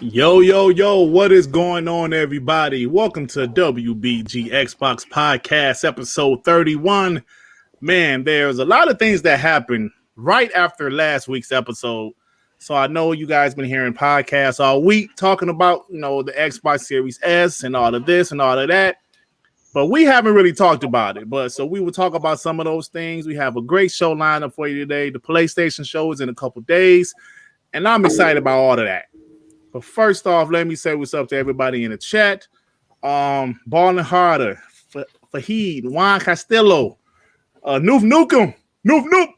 Yo, yo, yo, what is going on, everybody? Welcome to WBG Xbox Podcast, episode 31. Man, there's a lot of things that happened right after last week's episode. So I know you guys been hearing podcasts all week talking about, the Xbox Series S and all of this and all of that. But we haven't really talked about it. So we will talk about some of those things. We have a great show lineup for you today. The PlayStation show is in a couple days, and I'm excited about all of that. But first off, let me say what's up to everybody in the chat. Ballin' Harder, Fahid, Juan Castillo, Noof Nukem, Noof Noop,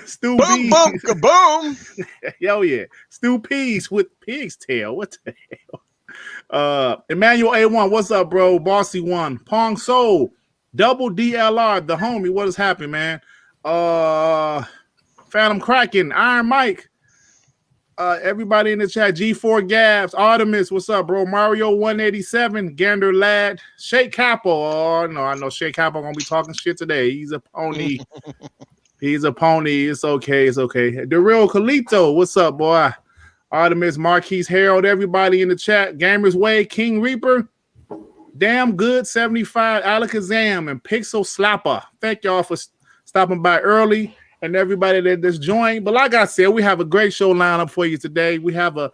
Stu Boom, boom, kaboom. Hell yeah. Stu Peace with Pig's Tail. What the hell? Emmanuel A1, what's up, bro? Bossy One, Pong Soul, Double DLR, the homie. What is happening, man? Phantom Kraken, Iron Mike. Everybody in the chat, G4 Gabs, Artemis, what's up, bro? Mario 187, Gander Lad, Shea Capo. Oh no, I know Shea Capo gonna be talking shit today. He's a pony. He's a pony. It's okay. It's okay. The real Calito, what's up, boy? Artemis, Marquise Harold, everybody in the chat, Gamers Way, King Reaper, Damn Good 75, Alakazam, and Pixel Slapper. Thank y'all for stopping by early. And everybody that just joined. But like I said, we have a great show lineup for you today. We have a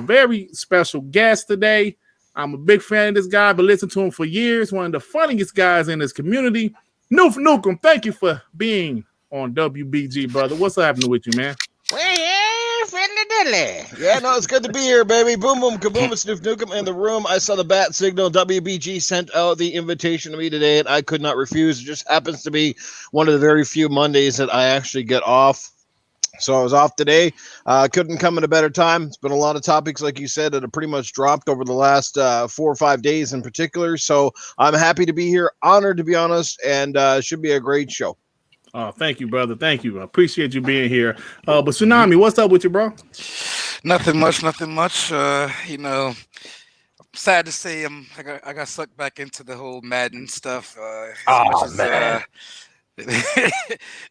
very special guest today. I'm a big fan of this guy, but listened to him for years. One of the funniest guys in this community. Noof Nukem, thank you for being on WBG, brother. What's happening with you, man? Well, yeah, friendly diddly. Yeah, no, it's good to be here, baby. Boom, boom, kaboom. It's Noof Nukem in the room. I saw the bat signal. WBG sent out the invitation to me today, and I could not refuse. It just happens to be one of the very few Mondays that I actually get off. So I was off today. Couldn't come at a better time. It's been a lot of topics, like you said, that have pretty much dropped over the last 4 or 5 days in particular. So I'm happy to be here, honored to be honest, and should be a great show. Oh, thank you, brother. Thank you. I appreciate you being here. But Tsunami, what's up with you, bro? Nothing much. Sad to say I got sucked back into the whole Madden stuff. Man.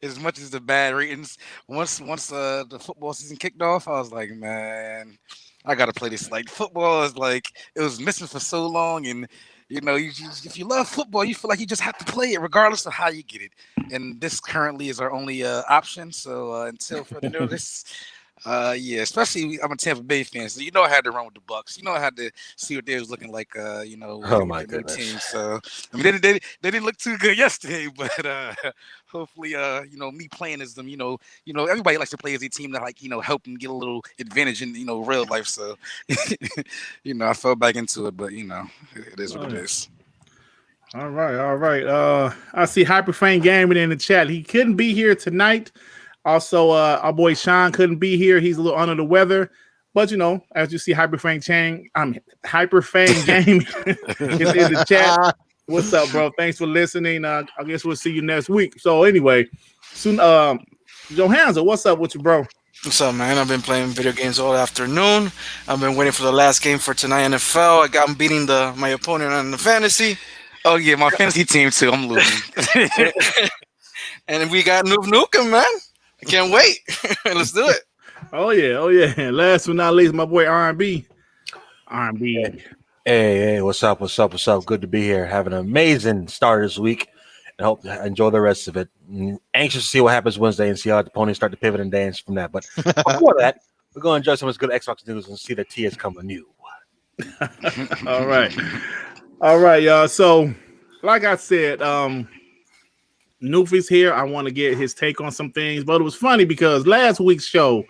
As much as the bad ratings, once the football season kicked off, I was like, man, I gotta play this. Like, football is like, it was missing for so long, and if you love football, you feel like you just have to play it regardless of how you get it. And this currently is our only option. So until further notice, especially I'm a Tampa Bay fan, so I had to run with the Bucks. I had to see what they was looking like. Oh my goodness. Team. So I mean, they didn't look too good yesterday, but hopefully, me playing as them, everybody likes to play as a team that help them get a little advantage in real life. So I fell back into it, but it is what it is. All right. I see Hyperfane Gaming in the chat. He couldn't be here tonight. Also, our boy Sean couldn't be here. He's a little under the weather. But, as you see Hyperfane Gaming is in the chat. What's up, bro? Thanks for listening. I guess we'll see you next week. So anyway, soon, Johanza, what's up with you, bro? What's up, man? I've been playing video games all afternoon. I've been waiting for the last game for tonight NFL. I got beating my opponent on the fantasy. Oh, yeah, my fantasy team, too. I'm losing. And we got Noof Nukem, man. I can't wait. Let's do it. Oh, yeah. And last but not least, my boy R&B. Hey, what's up? Good to be here. Having an amazing start this week. And hope to enjoy the rest of it. Anxious to see what happens Wednesday and see how the ponies start to pivot and dance from that. But before that, we're going to enjoy some of this good Xbox news and see the tea is coming new. All right, y'all. So, like I said, Noof is here. I want to get his take on some things, but it was funny because last week's show,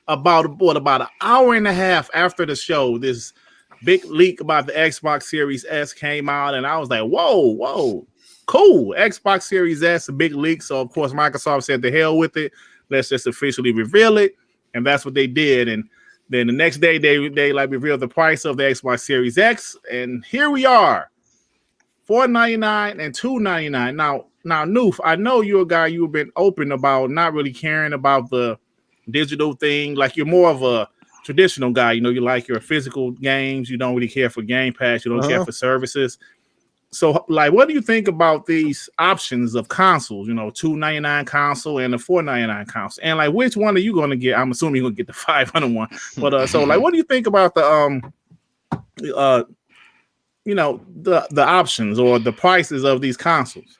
about an hour and a half after the show, this big leak about the Xbox Series S came out, and I was like, whoa, cool. Xbox Series S, a big leak. So, of course, Microsoft said the hell with it. Let's just officially reveal it, and that's what they did. And then the next day, they revealed the price of the Xbox Series X, and here we are, $499 and $299. Now, Noof, I know you're a guy you've been open about not really caring about the digital thing. Like, you're more of a traditional guy. You like your physical games. You don't really care for Gamepass. You don't care for services. So, like, what do you think about these options of consoles? You know, $299 console and a $499 console, and like, which one are you going to get? I'm assuming you're going to get the 500 one. But so, like, what do you think about the you know, the options or the prices of these consoles?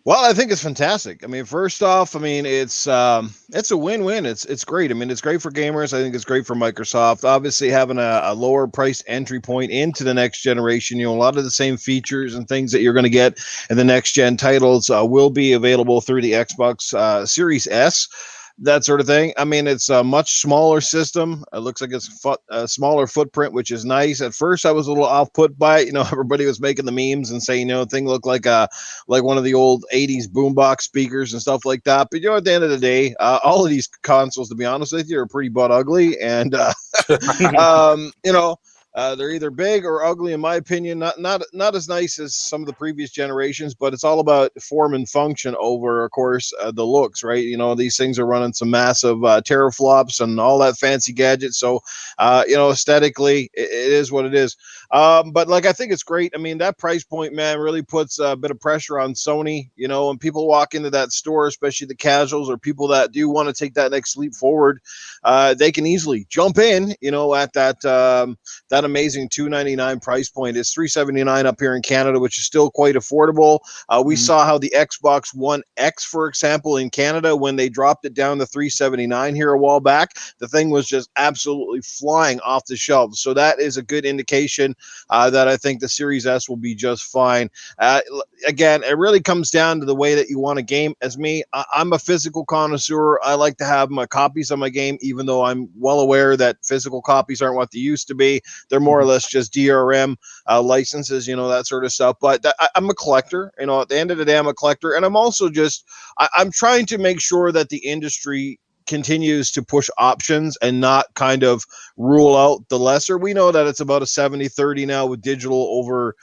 Well, I think it's fantastic. I mean, first off, I mean it's a win-win. It's great. I mean, it's great for gamers. I think it's great for Microsoft. Obviously, having a lower price entry point into the next generation, you know, a lot of the same features and things that you're going to get in the next gen titles will be available through the Xbox Series S. That sort of thing. I mean, it's a much smaller system. It looks like it's a smaller footprint, which is nice. At first, I was a little off-put by it. You know, everybody was making the memes and saying, you know, the thing looked like one of the old '80s boombox speakers and stuff like that. But you know, at the end of the day, all of these consoles, to be honest with you, are pretty butt ugly, and you know. They're either big or ugly, in my opinion. Not as nice as some of the previous generations, but it's all about form and function over, of course, the looks, right? You know, these things are running some massive teraflops and all that fancy gadgets. So, you know, aesthetically, it is what it is. But like, I think it's great. I mean, that price point, man, really puts a bit of pressure on Sony. You know, when people walk into that store, especially the casuals or people that do want to take that next leap forward, they can easily jump in, you know, at that amazing $299 price point. Is $379 up here in Canada, which is still quite affordable. We saw how the Xbox One X, for example, in Canada, when they dropped it down to $379 here a while back, the thing was just absolutely flying off the shelves. So that is a good indication that I think the Series S will be just fine. Again, it really comes down to the way that you want a game. As me, I'm a physical connoisseur. I like to have my copies of my game, even though I'm well aware that physical copies aren't what they used to be. They're more or less just DRM licenses, you know, that sort of stuff. But I'm a collector. You know, at the end of the day, I'm a collector. And I'm also I'm trying to make sure that the industry continues to push options and not kind of rule out the lesser. We know that it's about a 70-30 now with digital over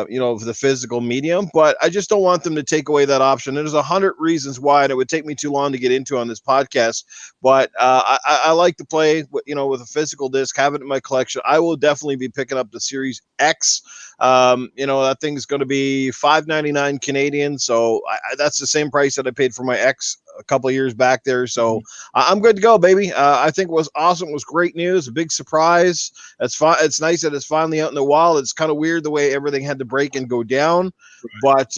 you know, the physical medium, but I just don't want them to take away that option. There's 100 reasons why, and it would take me too long to get into on this podcast, but I like to play, you know, with a physical disc, have it in my collection. I will definitely be picking up the Series X. You know, that thing's going to be $599 Canadian, so that's the same price that I paid for my X a couple of years back there. So I'm good to go, baby. I think it was awesome. It was great news, a big surprise. It's nice that it's finally out in the wild. It's kind of weird the way everything had to break and go down, but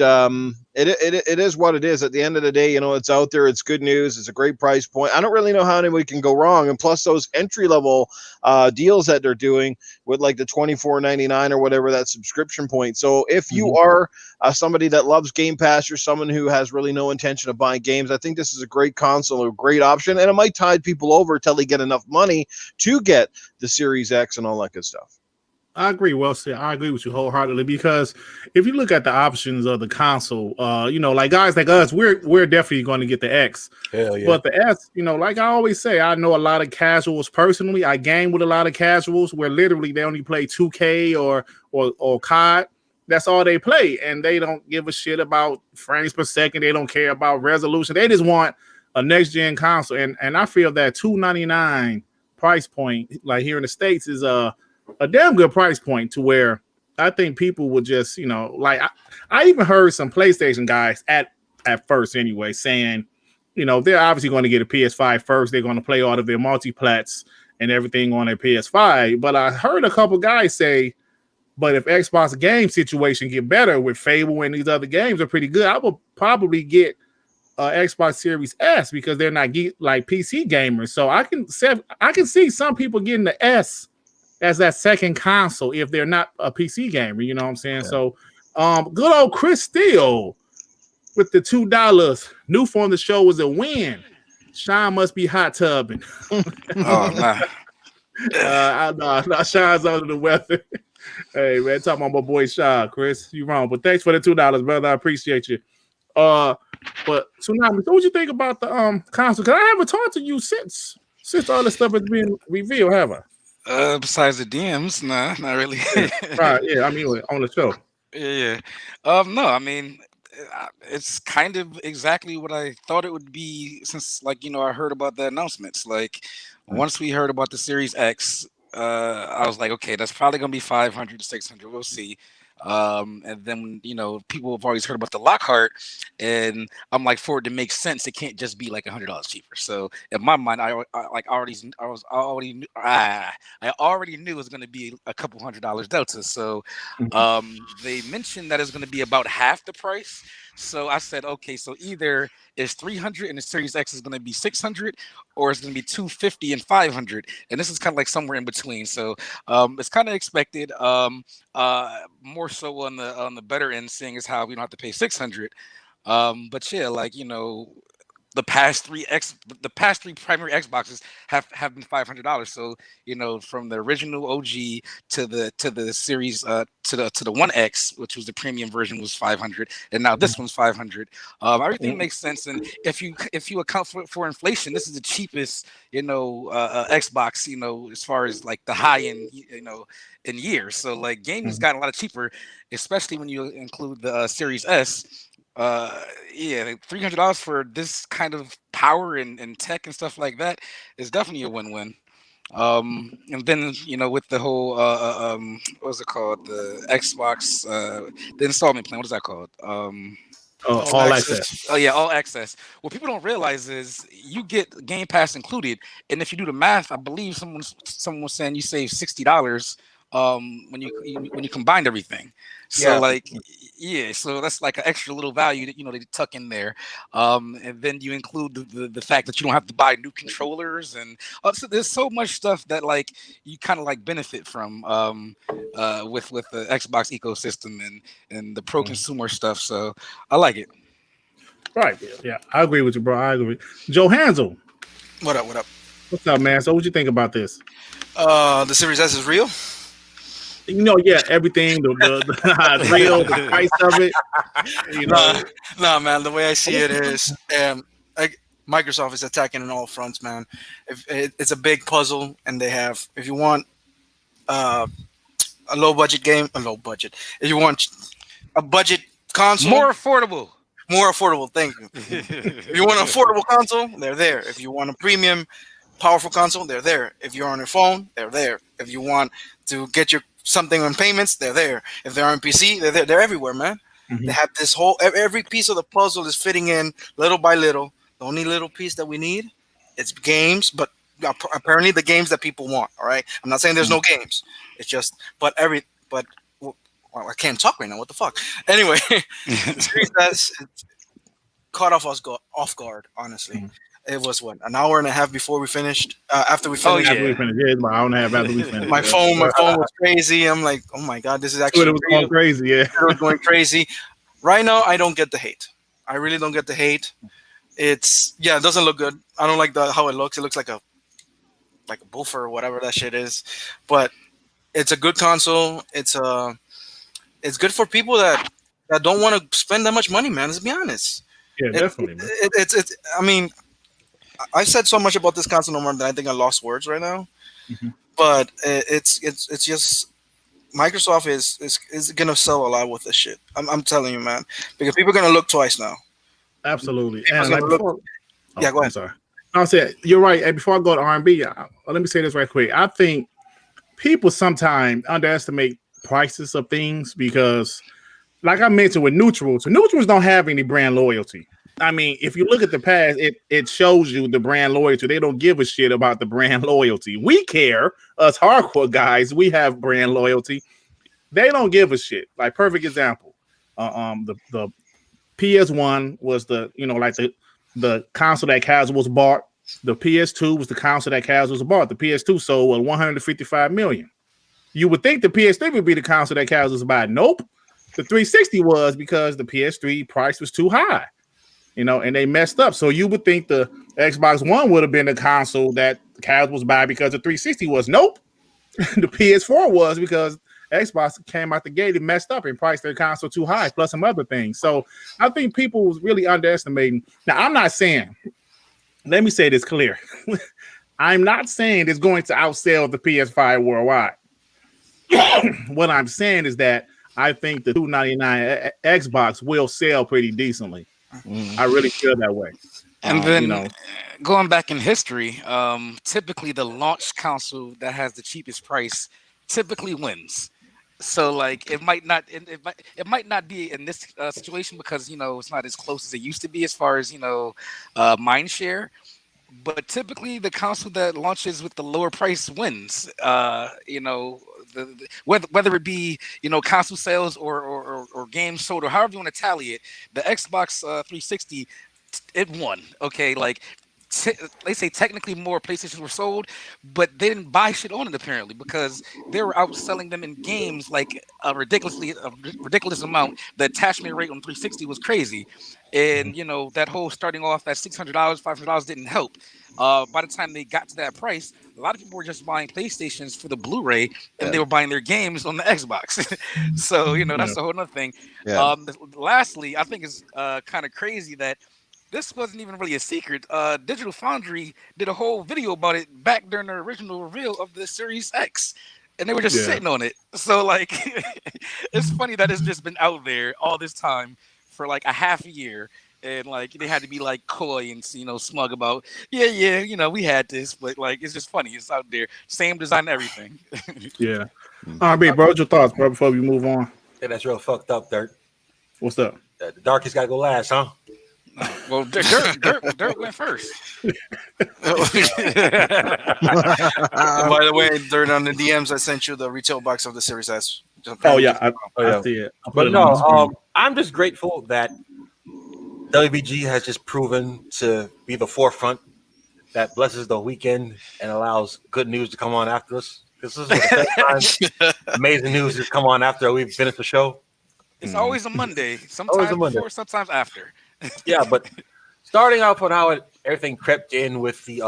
it is what it is. At the end of the day, you know, it's out there. It's good news. It's a great price point. I don't really know how anybody can go wrong. And plus those entry level deals that they're doing with like the $24.99 or whatever, that subscription point. So if you are somebody that loves Game Pass, you're someone who has really no intention of buying games, I think this is a great console, a great option, and it might tide people over till they get enough money to get the Series X and all that good stuff. I agree. Well said. I agree with you wholeheartedly, because if you look at the options of the console, you know, like guys like us, we're definitely going to get the X. Hell yeah. But the S, you know, like I always say, I know a lot of casuals personally. I game with a lot of casuals where literally they only play 2K or COD. That's all they play, and they don't give a shit about frames per second. They don't care about resolution. They just want a next gen console, and I feel that $299 price point, like here in the States, is a damn good price point to where I think people would just, you know, like I even heard some PlayStation guys at first anyway saying, you know, they're obviously going to get a PS5 first. They're going to play all of their multiplats and everything on their PS5. But I heard a couple guys say, but if Xbox game situation get better with Fable and these other games are pretty good, I will probably get Xbox Series S because they're not like PC gamers. So I can see some people getting the S as that second console if they're not a PC gamer. You know what I'm saying? Yeah. So good old Chris Steele with the $2. New form of the show was a win. Sean must be hot tubbing. Oh, nah. Sean's under the weather. Hey man, talking about my boy Sean, Chris. You wrong, but thanks for the $2, brother. I appreciate you. But Tsunami, so what you think about the console? Because I haven't talked to you since all this stuff has been revealed, have I? Besides the DMs, nah, not really. Right, yeah. I mean, on the show. Yeah. No, I mean, it's kind of exactly what I thought it would be since, like, you know, I heard about the announcements. Like, once we heard about the Series X, I was like, okay, that's probably gonna be 500 to 600. We'll see. And then people have always heard about the Lockhart, and I'm like, for it to make sense, it can't just be like $100 cheaper. So in my mind, I already knew it was going to be a couple $100 delta. So they mentioned that it's going to be about half the price. So I said, okay, so either it's 300 and the Series X is going to be 600, or it's going to be 250 and 500, and this is kind of like somewhere in between. So it's kind of expected. More so on the better end, seeing as how we don't have to pay 600. But yeah, the past three primary Xboxes have been $500. So from the original OG to the series to the One X, which was the premium version, was 500, and now this one's 500. Everything makes sense, and if you account for inflation, this is the cheapest Xbox, as far as like the high end in years. So like gaming's gotten a lot cheaper, especially when you include the Series S. $300 for this kind of power and tech and stuff like that is definitely a win-win. And then with the whole what's it called, the Xbox the installment plan, what is that called? All access. Oh yeah, all access. What people don't realize is you get Game Pass included, and if you do the math, I believe someone was saying you save $60 when you combine everything. So so that's like an extra little value that they tuck in there, and then you include the fact that you don't have to buy new controllers, and so there's so much stuff that like you kind of like benefit from with the Xbox ecosystem and the pro consumer stuff. So I like it. Right. Yeah, I agree with you, bro. I agree. Joe Hansel. What up? What's up, man? So what you think about this? The Series S is real. Everything, the real, the price of it. No, man. The way I see it is, Microsoft is attacking on all fronts, man. It's a big puzzle, and they have. If you want a low budget game, If you want a budget console, more affordable. Thank you. If you want an affordable console, they're there. If you want a premium, powerful console, they're there. If you're on your phone, they're there. If you want to get your something on payments, they're there. If they're on PC, they're there. They're everywhere, man. They have this whole every piece of the puzzle is fitting in little by little. The only little piece that we need is games, but apparently the games that people want. All right, I'm not saying there's no games. It's just I can't talk right now. What the fuck? Anyway, the Series S caught off guard. Honestly, it was an hour and a half before we finished. After we finished, After we finished, yeah, about an hour and a half after we finished. My phone was crazy. I'm like, oh my god, this is actually Twitter was going crazy. Yeah, Twitter was going crazy. Right now, I don't get the hate. I really don't get the hate. It doesn't look good. I don't like how it looks. It looks like a buffer or whatever that shit is. But it's a good console. It's good for people that don't want to spend that much money, man. Let's be honest. Yeah, definitely. Man. I mean, I said so much about this console no more that I think I lost words right now. But it's just Microsoft is gonna sell a lot with this shit. I'm telling you, man, because people are gonna look twice now. Absolutely. And go ahead. I'm sorry. I'll say you're right. And before I go to R&B, let me say this right quick. I think people sometimes underestimate prices of things because, like I mentioned with neutrals don't have any brand loyalty. I mean, if you look at the past, it shows you the brand loyalty. They don't give a shit about the brand loyalty. We care, us hardcore guys. We have brand loyalty. They don't give a shit. Like perfect example, the PS1 was the console that casuals bought. The PS2 was the console that casuals bought. The PS2 sold 155 million. You would think the PS3 would be the console that casuals buy. Nope. The 360 was because the PS3 price was too high, and they messed up. So you would think the Xbox One would have been the console that casuals buy because the 360 was. Nope. The PS4 was because Xbox came out the gate and messed up and priced their console too high, plus some other things. So I think people was really underestimating. Now, I'm not saying, let me say this clear. I'm not saying it's going to outsell the PS5 worldwide. What I'm saying is that I think the $299 Xbox will sell pretty decently. I really feel that way. And then going back in history, typically the launch console that has the cheapest price typically wins. So like it might not be in this situation because it's not as close as it used to be as far as mind share. But typically, the console that launches with the lower price wins. Whether it be console sales or games sold or however you want to tally it, the Xbox 360 it won. Okay, like they say technically more PlayStations were sold, but they didn't buy shit on it apparently because they were outselling them in games like a ridiculous amount. The attachment rate on 360 was crazy, and that whole starting off at $600, $500 didn't help. By the time they got to that price, a lot of people were just buying PlayStations for the Blu-ray, and they were buying their games on the Xbox. So that's a whole other thing. Yeah. Lastly, I think it's kind of crazy that this wasn't even really a secret. Digital Foundry did a whole video about it back during the original reveal of the Series X, and they were just sitting on it. So like, it's funny that it's just been out there all this time for like a half a year, and like they had to be like coy and smug about we had this, but like it's just funny. It's out there, same design, everything. Yeah. All right, bro. What's your thoughts, bro? Before we move on, Yeah, that's real fucked up, Dirt. what's up? The darkest gotta go last, huh? Well, Dirt went first. By the way, Dirt, on the DMs, I sent you the retail box of the Series S. Oh yeah, I see it. I put But it on the screen. no, I'm just grateful that WBG has just proven to be the forefront that blesses the weekend and allows good news to come on after us. This is the first time amazing news has come on after we've finished the show. It's always a Monday. Sometimes Always a Monday. before, sometimes after. Yeah, but starting off on how everything crept in with the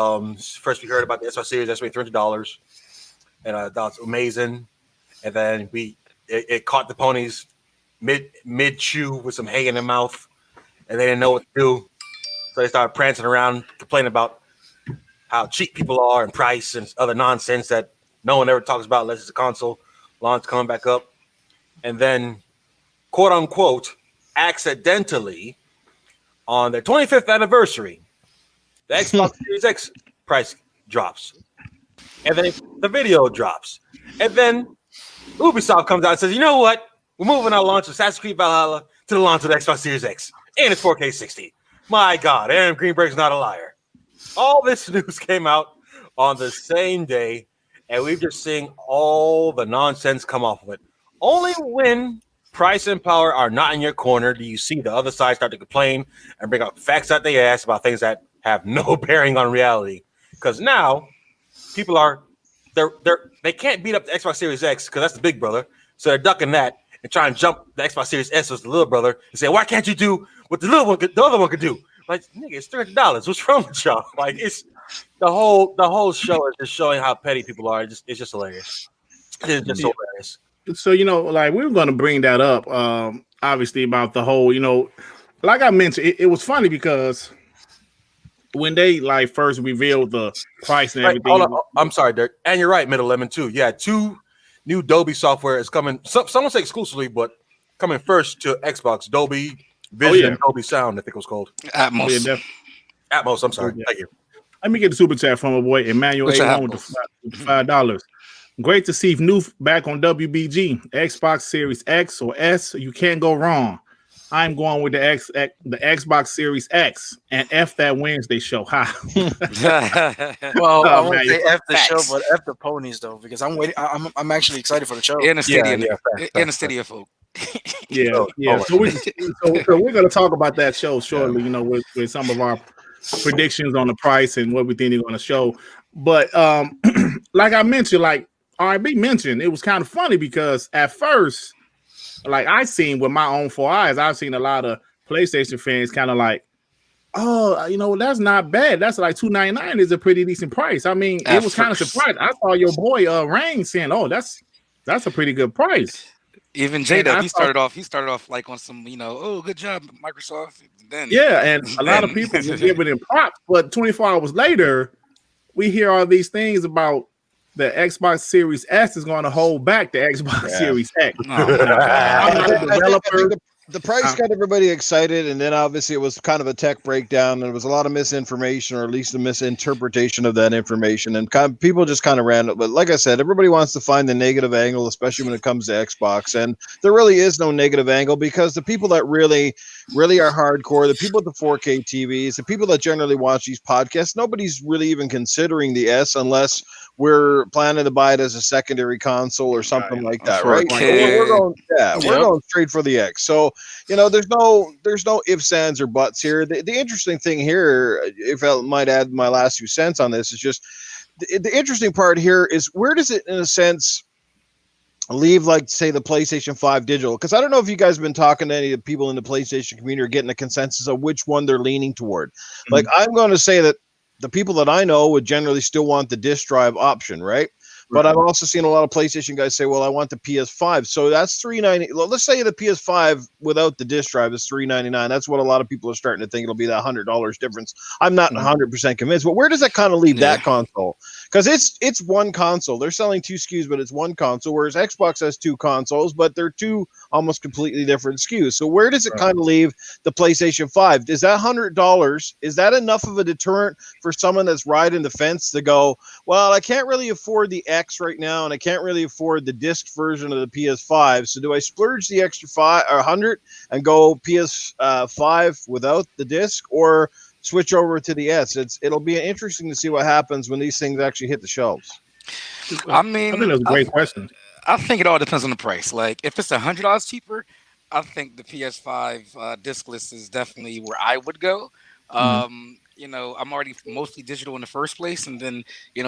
first we heard about the Xbox Series S made $300, and I thought it was amazing. And then it caught the ponies mid chew with some hay in their mouth, and they didn't know what to do, so they started prancing around, complaining about how cheap people are and price and other nonsense that no one ever talks about unless it's a console launch coming back up. And then, quote unquote, accidentally, on their 25th anniversary, the Xbox Series X price drops. And then the video drops. And then Ubisoft comes out and says, you know what? We're moving our launch of Assassin's Creed Valhalla to the launch of the Xbox Series X. And it's 4K 60. My God, Aaron Greenberg's not a liar. All this news came out on the same day, and we've just seen all the nonsense come off of it. Only when price and power are not in your corner do you see the other side start to complain and bring up facts that they ask about things that have no bearing on reality. Because now people they can't beat up the Xbox Series X because that's the big brother, so they're ducking that and trying to jump the Xbox Series S as the little brother and say, why can't you do what the other one could do? Like, nigga, it's $300. What's wrong with y'all? Like, it's the whole show is just showing how petty people are. It's just hilarious. It's just so hilarious. So like we were going to bring that up, obviously about the whole, like I mentioned, it was funny because when they like first revealed the price and everything. Hold on. I'm sorry, Dirk, and you're right, Middle Lemon too. Yeah, 2 new Dolby software is coming. Someone say exclusively, but coming first to Xbox. Dolby Vision, Dolby Sound, I think it was called. Atmos. Atmos. I'm sorry. Thank you. Let me get the super chat from my boy Emmanuel A1 with the $5. Great to see new back on WBG. Xbox Series X or S, you can't go wrong. I'm going with the Xbox Series X and F that Wednesday show. Ha. Well, I won't say F the show, but F the ponies though, because I'm waiting. I'm actually excited for the show. In the Stadia, folk. Yeah. So we're gonna talk about that show shortly. With some of our predictions on the price and what we think they're gonna show. But like I mentioned, like RB mentioned, it was kind of funny because at first, like I seen with my own 4 eyes, I've seen a lot of PlayStation fans kind of like, oh, that's not bad. That's like $299 is a pretty decent price. I mean, it was kind of surprised. I saw your boy Rain saying, oh, that's a pretty good price. Even Jada, he started off like on some, oh, good job, Microsoft. Then and a lot of people were giving him props, but 24 hours later, we hear all these things about the Xbox Series S is going to hold back the Xbox Series X. I'm not a developer. The price got everybody excited, and then obviously it was kind of a tech breakdown, and there was a lot of misinformation, or at least a misinterpretation of that information, and people just kind of ran it. But like I said, everybody wants to find the negative angle, especially when it comes to Xbox, and there really is no negative angle because the people that really are hardcore, the people with the 4K TVs, the people that generally watch these podcasts, nobody's really even considering the S unless we're planning to buy it as a secondary console or something like that, right? So we're going, we're going straight for the X. So there's no ifs, ands, or buts here. The interesting thing here, if I might add my last 2 cents on this, is just the interesting part here is where does it, in a sense, leave, like, say, the PlayStation 5 digital? Because I don't know if you guys have been talking to any of the people in the PlayStation community or getting a consensus of which one they're leaning toward. Mm-hmm. Like, I'm going to say that the people that I know would generally still want the disc drive option, right? But I've also seen a lot of PlayStation guys say, well, I want the PS5. So that's $390. Well, let's say the PS5 without the disc drive is $399. That's what a lot of people are starting to think it'll be that $100 difference. I'm not 100% convinced, but where does that kind of leave that console? Because it's one console. They're selling 2 SKUs, but it's one console, whereas Xbox has 2 consoles, but they're 2 almost completely different SKUs. So where does it kind of leave the PlayStation 5? Is that $100? Is that enough of a deterrent for someone that's riding the fence to go, well, I can't really afford the X right now, and I can't really afford the disc version of the PS5. So do I splurge the extra 100 and go PS5 without the disc, or switch over to the S? It'll be interesting to see what happens when these things actually hit the shelves. I mean, I think that's a great question. I think it all depends on the price. Like, if it's $100 cheaper, I think the PS5 discless is definitely where I would go. I'm already mostly digital in the first place, and then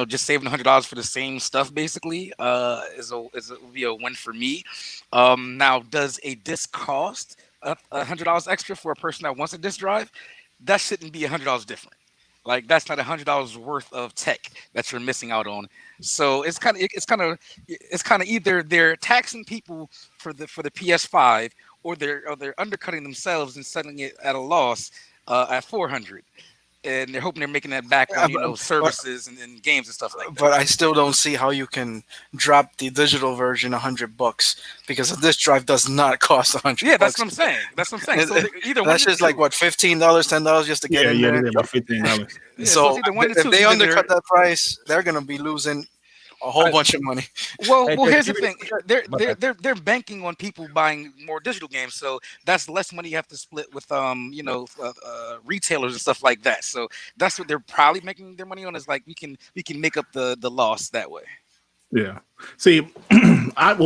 just saving $100 for the same stuff basically would be a win for me. Now, does a disc cost $100 extra for a person that wants a disc drive? That shouldn't be $100 different. Like, that's not $100 worth of tech that you're missing out on. So it's kind of either they're taxing people for the PS5, or they're undercutting themselves and selling it at a loss at $400. And they're hoping they're making that back on services and games and stuff like that. But I still don't see how you can drop the digital version $100 because a disc drive does not cost $100. Yeah, that's what I'm saying. So either that's just like what, $15, $10 just to get in there. Yeah, about $15. So if they undercut that price, they're gonna be losing a whole bunch of money. Well, here's the thing. They're banking on people buying more digital games, so that's less money you have to split with retailers and stuff like that. So that's what they're probably making their money on, is like we can make up the loss that way. Yeah. See, let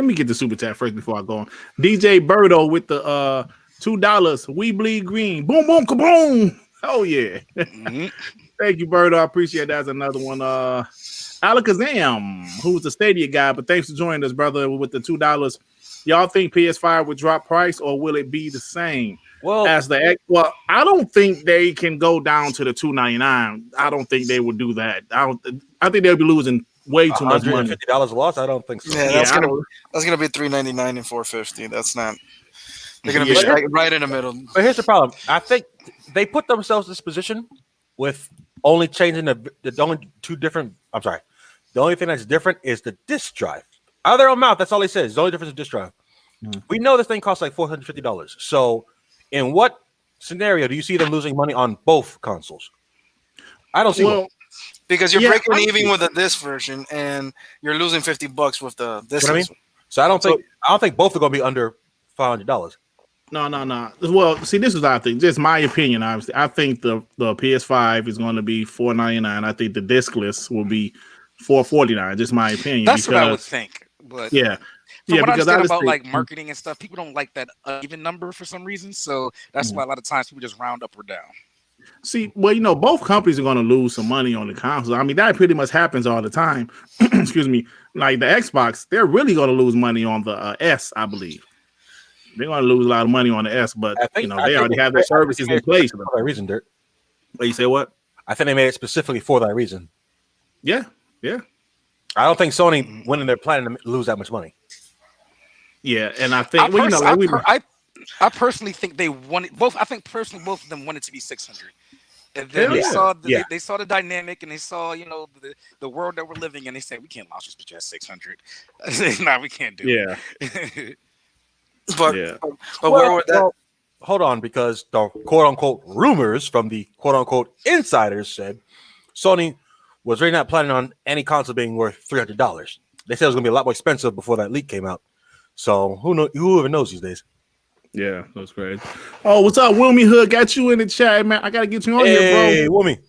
me get the super chat first before I go on. DJ Birdo with the $2. We bleed green. Boom, boom, kaboom. Oh yeah. Mm-hmm. Thank you, Birdo. I appreciate that. That's another one. Alakazam, who's the Stadia guy, but thanks for joining us, brother, with the $2. Y'all think PS5 would drop price, or will it be the same as the X? Well, I don't think they can go down to the $299. I don't think they would do that. I think they'll be losing way too much money. $50 loss? I don't think so. Yeah, that's gonna be $399 and $450. That's not. They're gonna be right in the middle. But here's the problem. I think they put themselves in this position with only changing the only two different. I'm sorry. The only thing that's different is the disc drive. Out of their own mouth, that's all they said. The only difference is disc drive. We know this thing costs like $450. So, in what scenario do you see them losing money on both consoles? I don't see one. Because you're breaking even with the disc version, and you're losing $50 with the disc. You know what I mean? So I don't think both are going to be under $500. No. Well, see, this is what I think. Just my opinion, obviously. I think the PS5 is going to be $499. I think the discless will be $449. Just my opinion. That's what I would think. But yeah. From what I understand about like marketing and stuff, people don't like that even number for some reason. So that's why a lot of times people just round up or down. See, well, both companies are going to lose some money on the console. I mean, that pretty much happens all the time. Excuse me. Like the Xbox, they're really going to lose money on the S, I believe. They're going to lose a lot of money on the S, but they already have their services in place. For that reason, Dirt. But you say what? I think they made it specifically for that reason. Yeah. I don't think Sony went in there planning to lose that much money. Yeah, and I think I personally think they wanted both. I think personally both of them wanted to be 600. And then they saw the dynamic, and they saw the world that we're living in. They said we can't launch this bitch at 600. Nah, we can't do it. But Yeah. but where would that? Well, hold on, because the quote unquote rumors from the quote unquote insiders said Sony was really not planning on any console being worth $300. They said it was going to be a lot more expensive before that leak came out. So who even knows these days? Yeah, that's crazy. Oh, what's up, Wilmy Hood? Got you in the chat, man. I gotta get you on here, bro. Hey, Wilmy.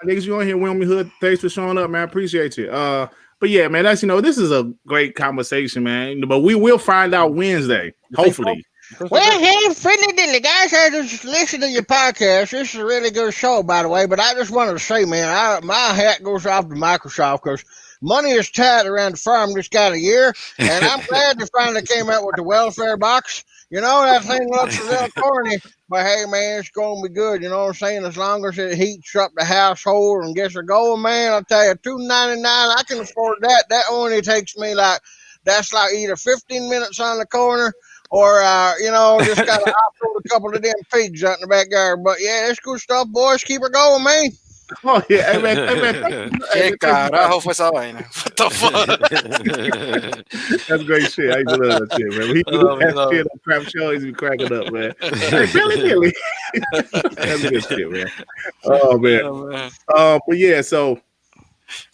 I get you on here, Wilmy Hood. Thanks for showing up, man. Appreciate you. But yeah, man, that's this is a great conversation, man. But we will find out Wednesday, hopefully. Well, hey, friendly dilly guys, I just listened to your podcast. This is a really good show, by the way. But I just wanted to say, man, my hat goes off to Microsoft because money is tight around the farm this kind of year, and I'm glad they finally came out with the welfare box. You know, that thing looks a little corny, but hey, man, it's going to be good. You know what I'm saying? As long as it heats up the household and gets it going, man, I'll tell you, $2.99, I can afford that. That only takes me that's like either 15 minutes on the corner or, just got to offload a couple of them pigs out in the backyard. But yeah, it's good stuff, boys. Keep it going, man. Oh yeah, hey, man. ¿Qué carajo fue esa vaina? What the fuck? That's great shit. I used to love that shit, man. He do that shit on crap show. He's be cracking up, man. Really. That's good shit, man. Oh man. But yeah, so,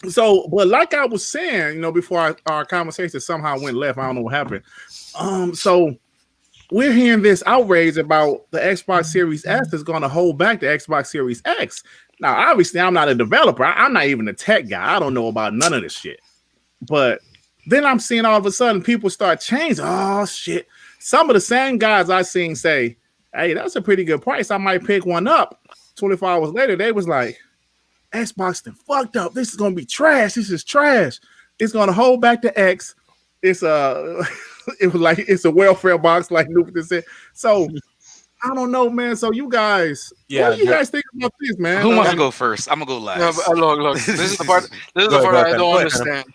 but like I was saying, before our conversation somehow went left. I don't know what happened. So we're hearing this outrage about the Xbox Series S is going to hold back the Xbox Series X. Now, obviously, I'm not a developer. I'm not even a tech guy. I don't know about none of this shit. But then I'm seeing all of a sudden people start changing. Oh, shit. Some of the same guys I seen say, hey, that's a pretty good price. I might pick one up. 24 hours later, they was like, Xbox done fucked up. This is going to be trash. This is trash. It's going to hold back the X. It's it's a welfare box, like Newton said. So I don't know, man. So you guys, what do you guys think about this, man? Who wants to go first? I'm gonna go last. Look. This is the part. This is the part I don't understand.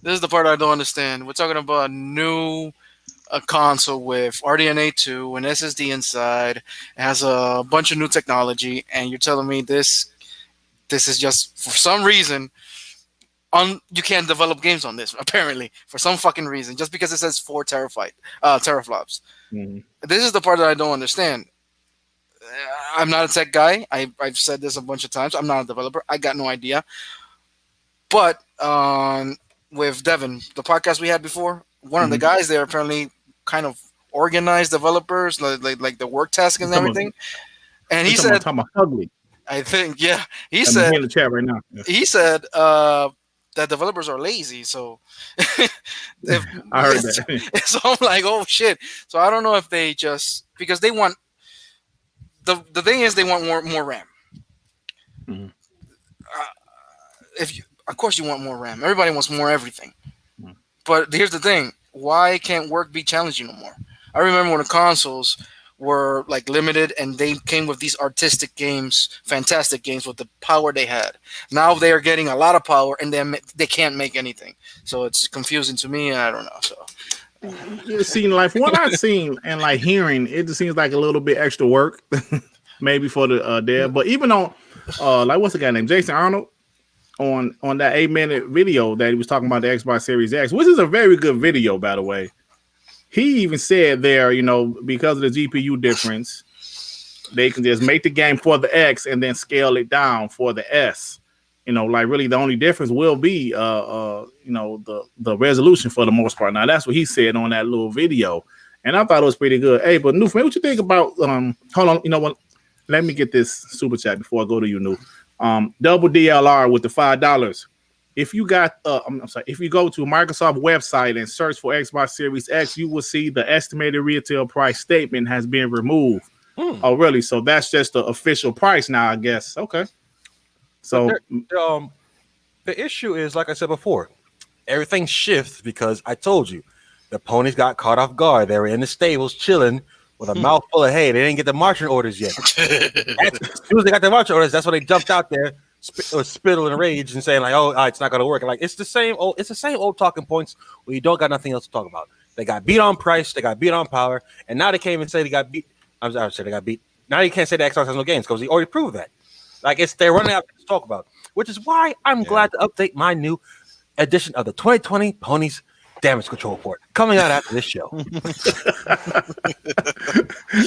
This is the part I don't understand. We're talking about a console with RDNA 2 and SSD inside. It has a bunch of new technology, and you're telling me this is just for some reason. You can't develop games on this, apparently, for some fucking reason, just because it says 4 teraflops. Mm-hmm. This is the part that I don't understand. I'm not a tech guy. I've said this a bunch of times. I'm not a developer. I got no idea. But with Devin, the podcast we had before, one of the guys there apparently kind of organized developers, like the work task and everything. And he said, talking about ugly. I think, yeah. I'm said in the chat right now. Yeah. He said that developers are lazy. So I heard that. So I'm like, oh shit. So I don't know if they just because they want the thing is they want more RAM. Mm-hmm. Of course you want more RAM. Everybody wants more everything. Mm-hmm. But here's the thing: why can't work be challenging no more? I remember when the consoles were like limited and they came with these artistic games, fantastic games with the power they had. Now they are getting a lot of power and they can't make anything. So it's confusing to me. I don't know. So it seems like from what I've seen and like hearing, it just seems like a little bit extra work, maybe for the dev. But even on like what's the guy named Jason Arnold on that 8-minute video that he was talking about the Xbox Series X, which is a very good video, by the way. He even said there, because of the GPU difference, they can just make the game for the X and then scale it down for the S. Like really the only difference will be, the resolution for the most part. Now, that's what he said on that little video. And I thought it was pretty good. Hey, but Noof, what you think about, hold on, you know what? Let me get this super chat before I go to you, Noof. Double DLR with the $5. If you got, if you go to Microsoft website and search for Xbox Series X, you will see the estimated retail price statement has been removed. Oh, really? So that's just the official price now, I guess. Okay. So the issue is, like I said before, everything shifts because I told you the ponies got caught off guard. They were in the stables chilling with a mouthful of hay. They didn't get the marching orders yet. As soon as they got the marching orders, that's when they jumped out there. Spittle and rage and saying like, oh, it's not gonna work. Like it's the same old talking points where you don't got nothing else to talk about. They got beat on price, they got beat on power, and now they can't even say they got beat. I'm sorry, they got beat. Now you can't say the Xbox has no games because he already proved that. Like they're running out to talk about, which is why I'm glad to update my new edition of the 2020 Ponies damage control port. Coming out after this show.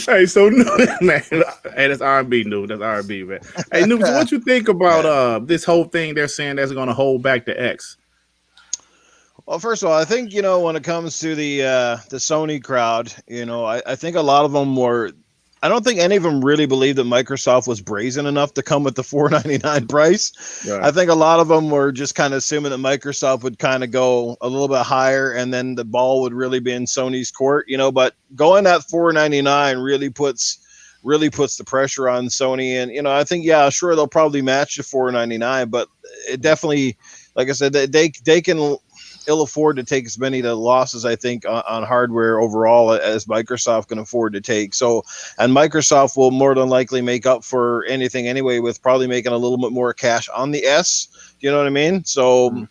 Hey, so man, hey, that's R&B, Noob. That's R&B, man. Hey, Noob, so what you think about this whole thing they're saying that's going to hold back the X? Well, first of all, I think, when it comes to the Sony crowd, I think a lot of them were. I don't think any of them really believed that Microsoft was brazen enough to come with the $499 price. Right. I think a lot of them were just kind of assuming that Microsoft would kind of go a little bit higher, and then the ball would really be in Sony's court. But going at $499 really puts the pressure on Sony, and I think sure they'll probably match the $499, but it definitely, like I said, they can ill afford to take as many of the losses, I think, on hardware overall as Microsoft can afford to take. So, and Microsoft will more than likely make up for anything anyway with probably making a little bit more cash on the S. You know what I mean? So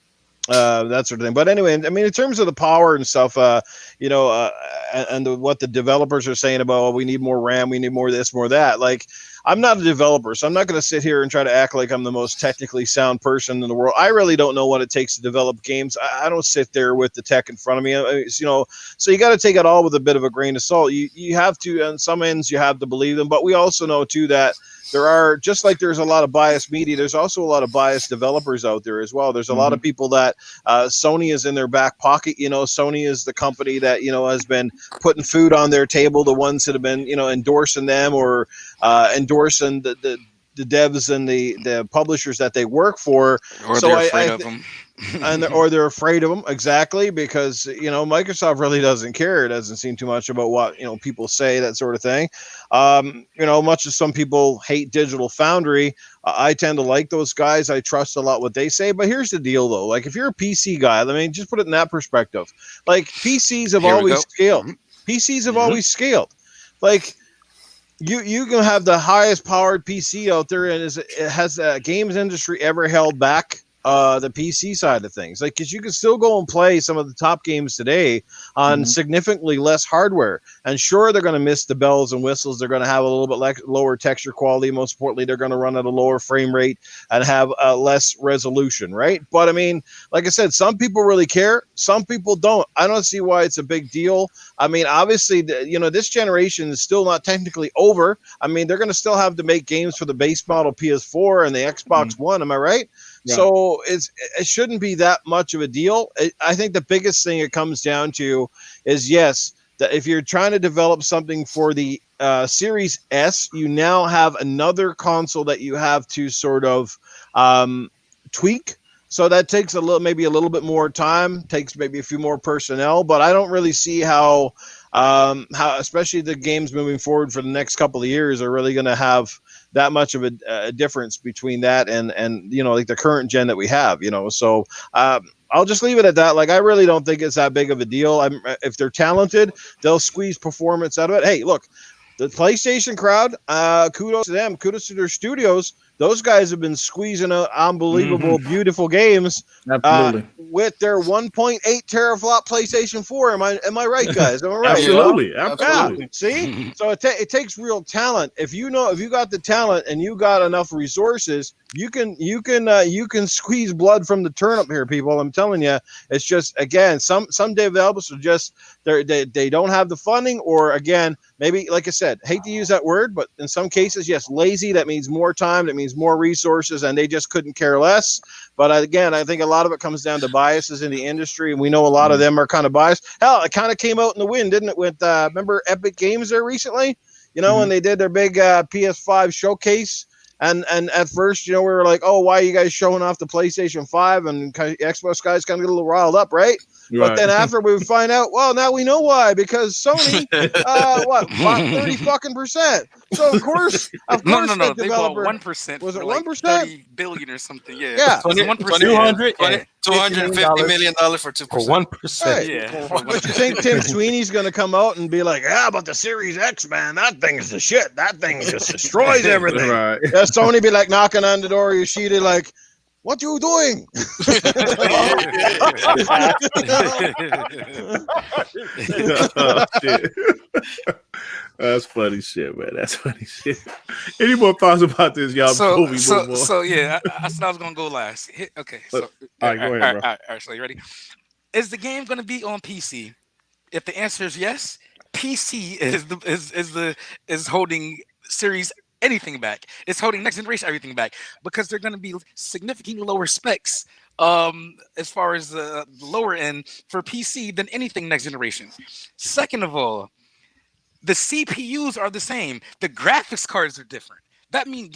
that sort of thing. But anyway, I mean, in terms of the power and stuff, what the developers are saying about, we need more RAM, we need more this, more that. Like, I'm not a developer, so I'm not going to sit here and try to act like I'm the most technically sound person in the world. I really don't know what it takes to develop games. I don't sit there with the tech in front of me. So you got to take it all with a bit of a grain of salt. You have to, on some ends, you have to believe them. But we also know, too, that there are, just like there's a lot of biased media, there's also a lot of biased developers out there as well. There's a lot of people that Sony is in their back pocket. Sony is the company that, has been putting food on their table, the ones that have been, endorsing them or endorsing the devs and the publishers that they work for. Or so they're afraid of them. Or they're afraid of them, exactly, because Microsoft really doesn't care. It doesn't seem too much about what people say, that sort of thing. Much as some people hate Digital Foundry, I tend to like those guys. I trust a lot what they say. But here's the deal, though. Like, if you're a PC guy, I mean, just put it in that perspective. Like, PCs have always scaled. PCs have always scaled. Like, you can have the highest powered PC out there, and has the games industry ever held back the PC side of things? Like, because you can still go and play some of the top games today on significantly less hardware. And sure, they're going to miss the bells and whistles. They're going to have a little bit lower texture quality. Most importantly, they're going to run at a lower frame rate and have less resolution, right? But I mean, like I said, some people really care. Some people don't. I don't see why it's a big deal. I mean, obviously, this generation is still not technically over. I mean, they're going to still have to make games for the base model PS4 and the Xbox One. Am I right? Yeah. So it shouldn't be that much of a deal. I think the biggest thing it comes down to is, yes, that if you're trying to develop something for the Series S, you now have another console that you have to sort of tweak. So that takes maybe a little bit more time, takes maybe a few more personnel, but I don't really see how especially the games moving forward for the next couple of years are really going to have that much of a difference between that and like the current gen that we have. So I'll just leave it at that. Like, I really don't think it's that big of a deal. If they're talented, they'll squeeze performance out of it. Hey, look, the PlayStation crowd, kudos to them, kudos to their studios. Those guys have been squeezing out unbelievable, beautiful games with their 1.8 teraflop PlayStation 4. Am I right, guys? Am I right? Absolutely. Yeah. See? So it takes real talent. If you got the talent and you got enough resources, you can squeeze blood from the turnip here, people. I'm telling you. It's just, again, some developers are just they don't have the funding, or again, maybe, like I said, hate to use that word, but in some cases, yes, lazy. That means more time. That means more resources, and they just couldn't care less. But again, I think a lot of it comes down to biases in the industry, and we know a lot of them are kind of biased. Hell, it kind of came out in the wind, didn't it? With remember Epic Games there recently? When they did their big PS5 showcase. And at first, we were like, oh, why are you guys showing off the PlayStation 5? And Xbox guys kind of get a little riled up, right? But then after we find out, well, now we know why, because Sony, bought 30%. So of course, no, they bought 1%. Was it 1%? 30 billion or something? Yeah. 1%. $250 million for 2%. For 1%. Right. Yeah. But you think Tim Sweeney's going to come out and be like, yeah, but the Series X, man, that thing is the shit. That thing just destroys everything. Right. Yeah, Sony be like knocking on the door of Yoshida, like, what you doing? Oh, shit. That's funny shit, man. That's funny shit. Any more thoughts about this, y'all? So yeah, I said I was gonna go last. Okay, so all right, go ahead, bro. All right, so you ready? Is the game going to be on PC? If the answer is yes, PC is holding Series anything back. It's holding next generation everything back because they're going to be significantly lower specs as far as the lower end for PC than anything next generation. Second of all, the CPUs are the same. The graphics cards are different. That means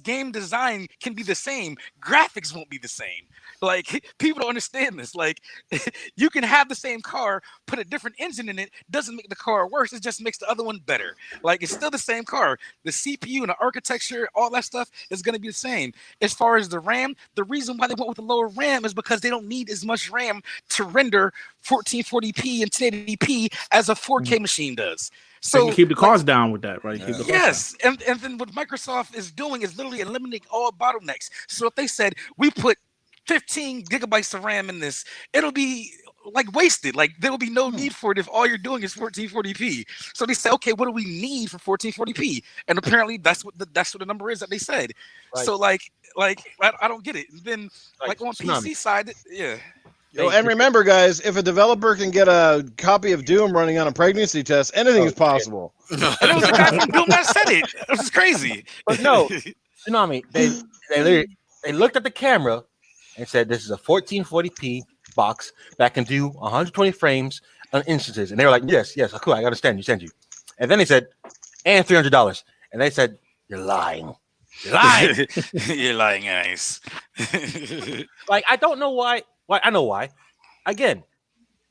game design can be the same. Graphics won't be the same. Like, people don't understand this. Like, you can have the same car, put a different engine in it, doesn't make the car worse. It just makes the other one better. Like, it's still the same car. The CPU and the architecture, all that stuff is going to be the same. As far as the RAM, the reason why they went with the lower RAM is because they don't need as much RAM to render 1440p and 1080p as a 4K machine does. So you keep the cost down with that, right? Yes, and then what Microsoft is doing is literally eliminating all bottlenecks. So if they said we put 15 gigabytes of RAM in this, it'll be like wasted. Like, there will be no need for it if all you're doing is 1440p. So they say, okay, what do we need for 1440p? And apparently that's what the number is that they said. Right. So like I don't get it. And then like on PC side, yeah. Yo, and remember, guys, if a developer can get a copy of Doom running on a pregnancy test, anything is possible. And it was the guy from Doom that said it. It was crazy. But no, Tsunami, they looked at the camera and said, this is a 1440p box that can do 120 frames on instances. And they were like, yes, cool, I understand you, send you. And then they said, and $300. And they said, you're lying. You're lying. You're lying, guys. Like, I don't know why. Well, I know why. Again,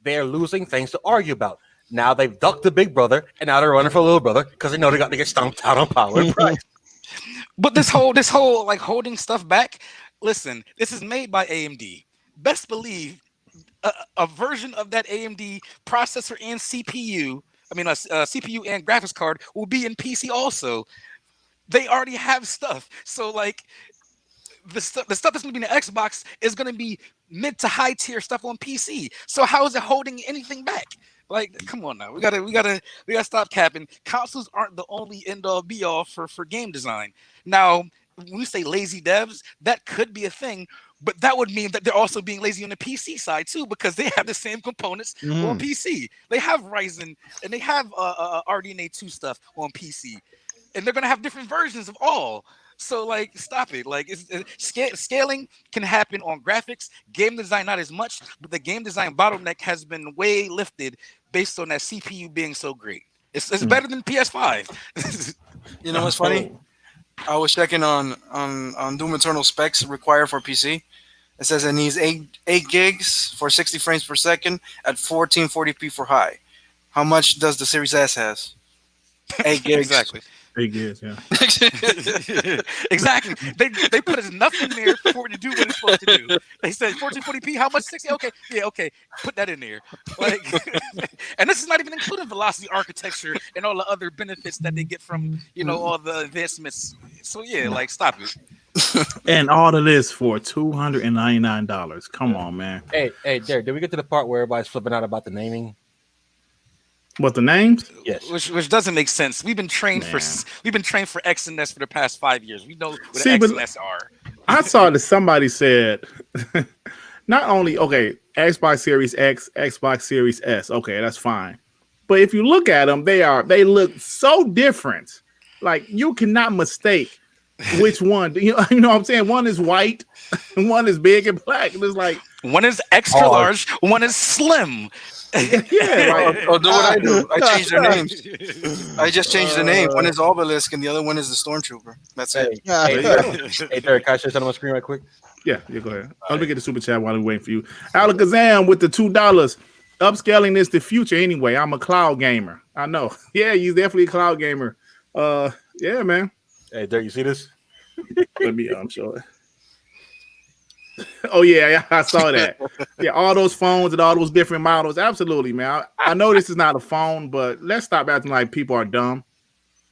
they're losing things to argue about. Now they've ducked the big brother, and now they're running for a little brother because they know they got to get stomped out on power and price. But this whole like holding stuff back. Listen, this is made by AMD. Best believe a version of that AMD processor and CPU. I mean, a CPU and graphics card will be in PC also. They already have stuff. So like, the stuff that's going to be in the Xbox is going to be mid to high tier stuff on PC. So how is it holding anything back? Like, come on now, we gotta stop capping. Consoles aren't the only end all be all for game design. Now, when we say lazy devs, that could be a thing, but that would mean that they're also being lazy on the PC side too, because they have the same components on PC. They have Ryzen and they have RDNA 2 stuff on PC, and they're gonna have different versions of all. So, like, stop it. Like, scaling can happen on graphics. Game design, not as much, but the game design bottleneck has been way lifted based on that CPU being so great. It's better than PS5. You know what's funny? I was checking on Doom Eternal specs required for PC. It says it needs 8 gigs for 60 frames per second at 1440p for high. How much does the Series S has? 8 gigs. Exactly. 8 gigs, yeah. Exactly. They put enough in there for it to do what it's supposed to do. They said 1440p, how much? 60? Okay. Yeah, okay. Put that in there. Like, and this is not even including velocity architecture and all the other benefits that they get from, all the advancements. So yeah, like, stop it. And all of this for $299. Come on, man. Hey, Derek, did we get to the part where everybody's flipping out about the naming? What, the names? Yes. Which doesn't make sense. We've been trained for X and S for the past 5 years. We know what X and S are. I saw that somebody said not only Xbox Series X, Xbox Series S. Okay, that's fine. But if you look at them, they look so different. Like, you cannot mistake which one. You know what I'm saying? One is white, and one is big and black. And it's like, one is extra large, one is slim. Yeah, right. I'll do what I do. I change their names. I just changed the name. One is Obelisk and the other one is the Stormtrooper. That's it. Hey, Derek, can I show something on my screen right quick? Yeah, go ahead. Let me get the super chat while I'm waiting for you. Alakazam with the $2. Upscaling is the future anyway. I'm a cloud gamer. I know. Yeah, he's definitely a cloud gamer. Yeah, man. Hey, Derek, you see this? Let me show it. Oh yeah, I saw that. Yeah, all those phones and all those different models. Absolutely, man. I know this is not a phone, but let's stop acting like people are dumb.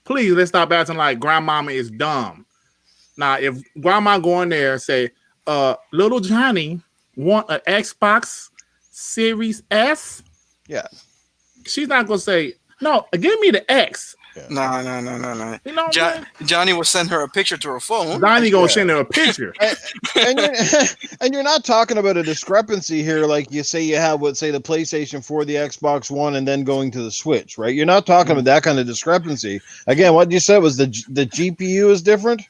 Please, let's stop acting like grandmama is dumb. Now, if grandma go in there and say, little Johnny want an Xbox Series S? Yeah. She's not gonna say, no, give me the X. No. You know what I'm saying? Johnny will send her a picture to her phone. Donnie gonna send her a picture. And you're not talking about a discrepancy here, like you say you have with, say, the PlayStation 4, the Xbox One, and then going to the Switch, right? You're not talking about that kind of discrepancy. Again, what you said was the GPU is different.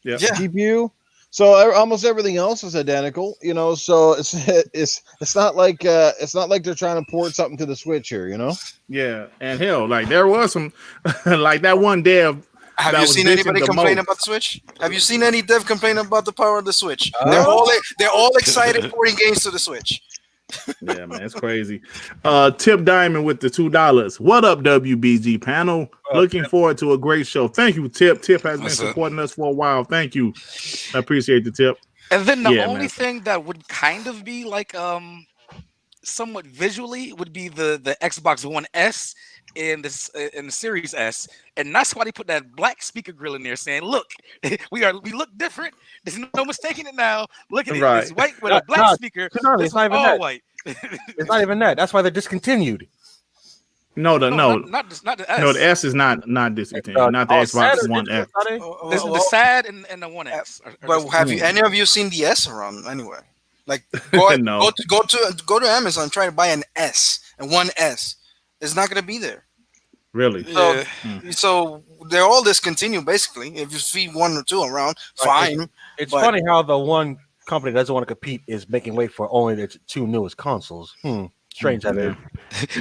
Yeah. GPU. So almost everything else is identical, you know. So it's not like they're trying to port something to the Switch here, you know. Yeah, and hell, like there was some, like that one dev. Have you seen anybody complain about the Switch? Have you seen any dev complain about the power of the Switch? They're all excited porting games to the Switch. Yeah, man, it's crazy. Tip Diamond with the $2. What up, WBG panel? Looking forward to a great show. Thank you, Tip. Tip has been supporting us for a while. Thank you. I appreciate the tip. And then the only thing that would kind of be like somewhat visually would be the Xbox One S in the Series S, and that's why they put that black speaker grill in there, saying, "Look, we look different. There's no mistaking it now. Look at it. It's white with a black speaker. It's not even all that. White. It's not even that. That's why they're discontinued. Not the S. No, the S is not discontinued. Not the Xbox One S. The SAD and the One S. But have any of you seen the S around anywhere? Like go to Amazon, try to buy an S and one S. It's not going to be there. Really? So they're all discontinued basically. If you see one or two around, fine. It's funny how the one company that doesn't want to compete is making way for only the two newest consoles. Strange that is.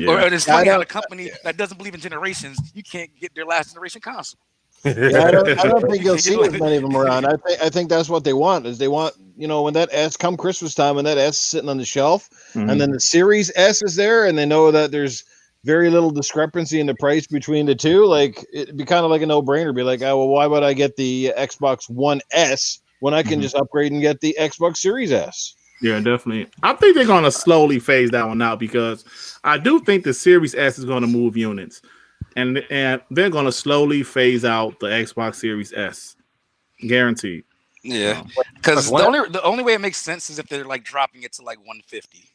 Or it's funny how the company that doesn't believe in generations, you can't get their last generation console. I don't think you'll see as many of them around. I think that's what they want. Is they want, you know, when that S come Christmas time, when that S is sitting on the shelf, and then the Series S is there, and they know that there's very little discrepancy in the price between the two. Like it'd be kind of like a no-brainer. Be like, oh well, why would I get the Xbox One S when I can just upgrade and get the Xbox Series S? Yeah, definitely. I think they're gonna slowly phase that one out because I do think the Series S is gonna move units. And they're going to slowly phase out the Xbox Series S, guaranteed. Yeah, because the only way it makes sense is if they're like dropping it to like 150.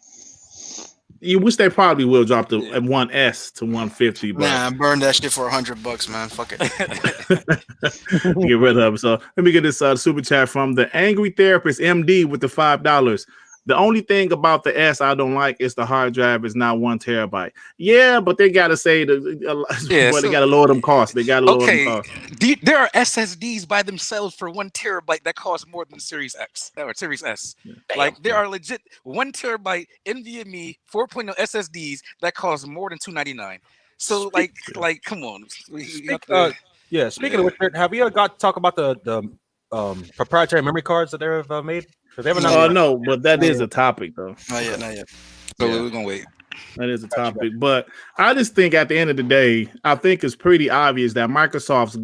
You wish they probably will drop the One S to 150. But nah, burn that shit for $100, man. Fuck it. Get rid of it. So let me get this super chat from the Angry Therapist MD with the $5. The only thing about the S I don't like is the hard drive is not 1 terabyte. Yeah, but they gotta say they gotta lower them costs. They gotta lower them costs. There are SSDs by themselves for 1 terabyte that cost more than Series X or Series S. Yeah. Like there are legit 1 terabyte NVMe 4.0 SSDs that cost more than $299. So like come on. Speaking of which, have you ever got to talk about the proprietary memory cards that they've made? No, but that is a topic though. Not yet. So we're gonna wait. That is a topic, but I just think at the end of the day, I think it's pretty obvious that Microsoft's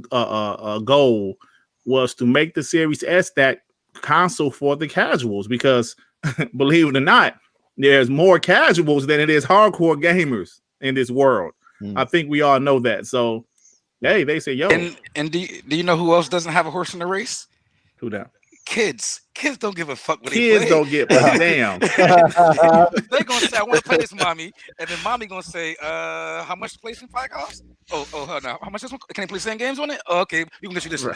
goal was to make the Series S that console for the casuals. Because believe it or not, there's more casuals than it is hardcore gamers in this world. I think we all know that. So, hey, they say, yo. And do you know who else doesn't have a horse in the race? Who that? Kids don't give a fuck what kids they play. Don't get damn. They're gonna say, I want to play this, mommy, and then mommy gonna say, how much PlayStation 5 costs? Oh, no, how much this one? Can I play same games on it? Oh, okay, we can get you this one.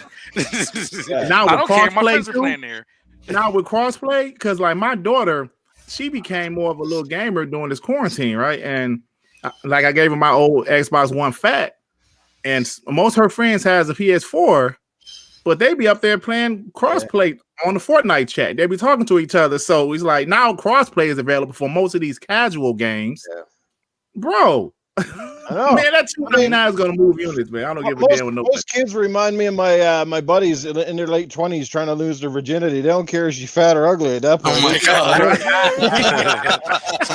Now with I don't care. My crossplay friends are playing there. Now with crossplay, because like my daughter, she became more of a little gamer during this quarantine, right? And like I gave her my old Xbox One Fat, and most of her friends has a PS4. But they be up there playing crossplay on the Fortnite chat. They be talking to each other. So it's like now crossplay is available for most of these casual games. Yeah. Bro, man, that $299 is gonna move units, man. I don't give a damn with no. Most kids remind me of my buddies in their late 20s trying to lose their virginity. They don't care if you're fat or ugly at that point. Oh my god.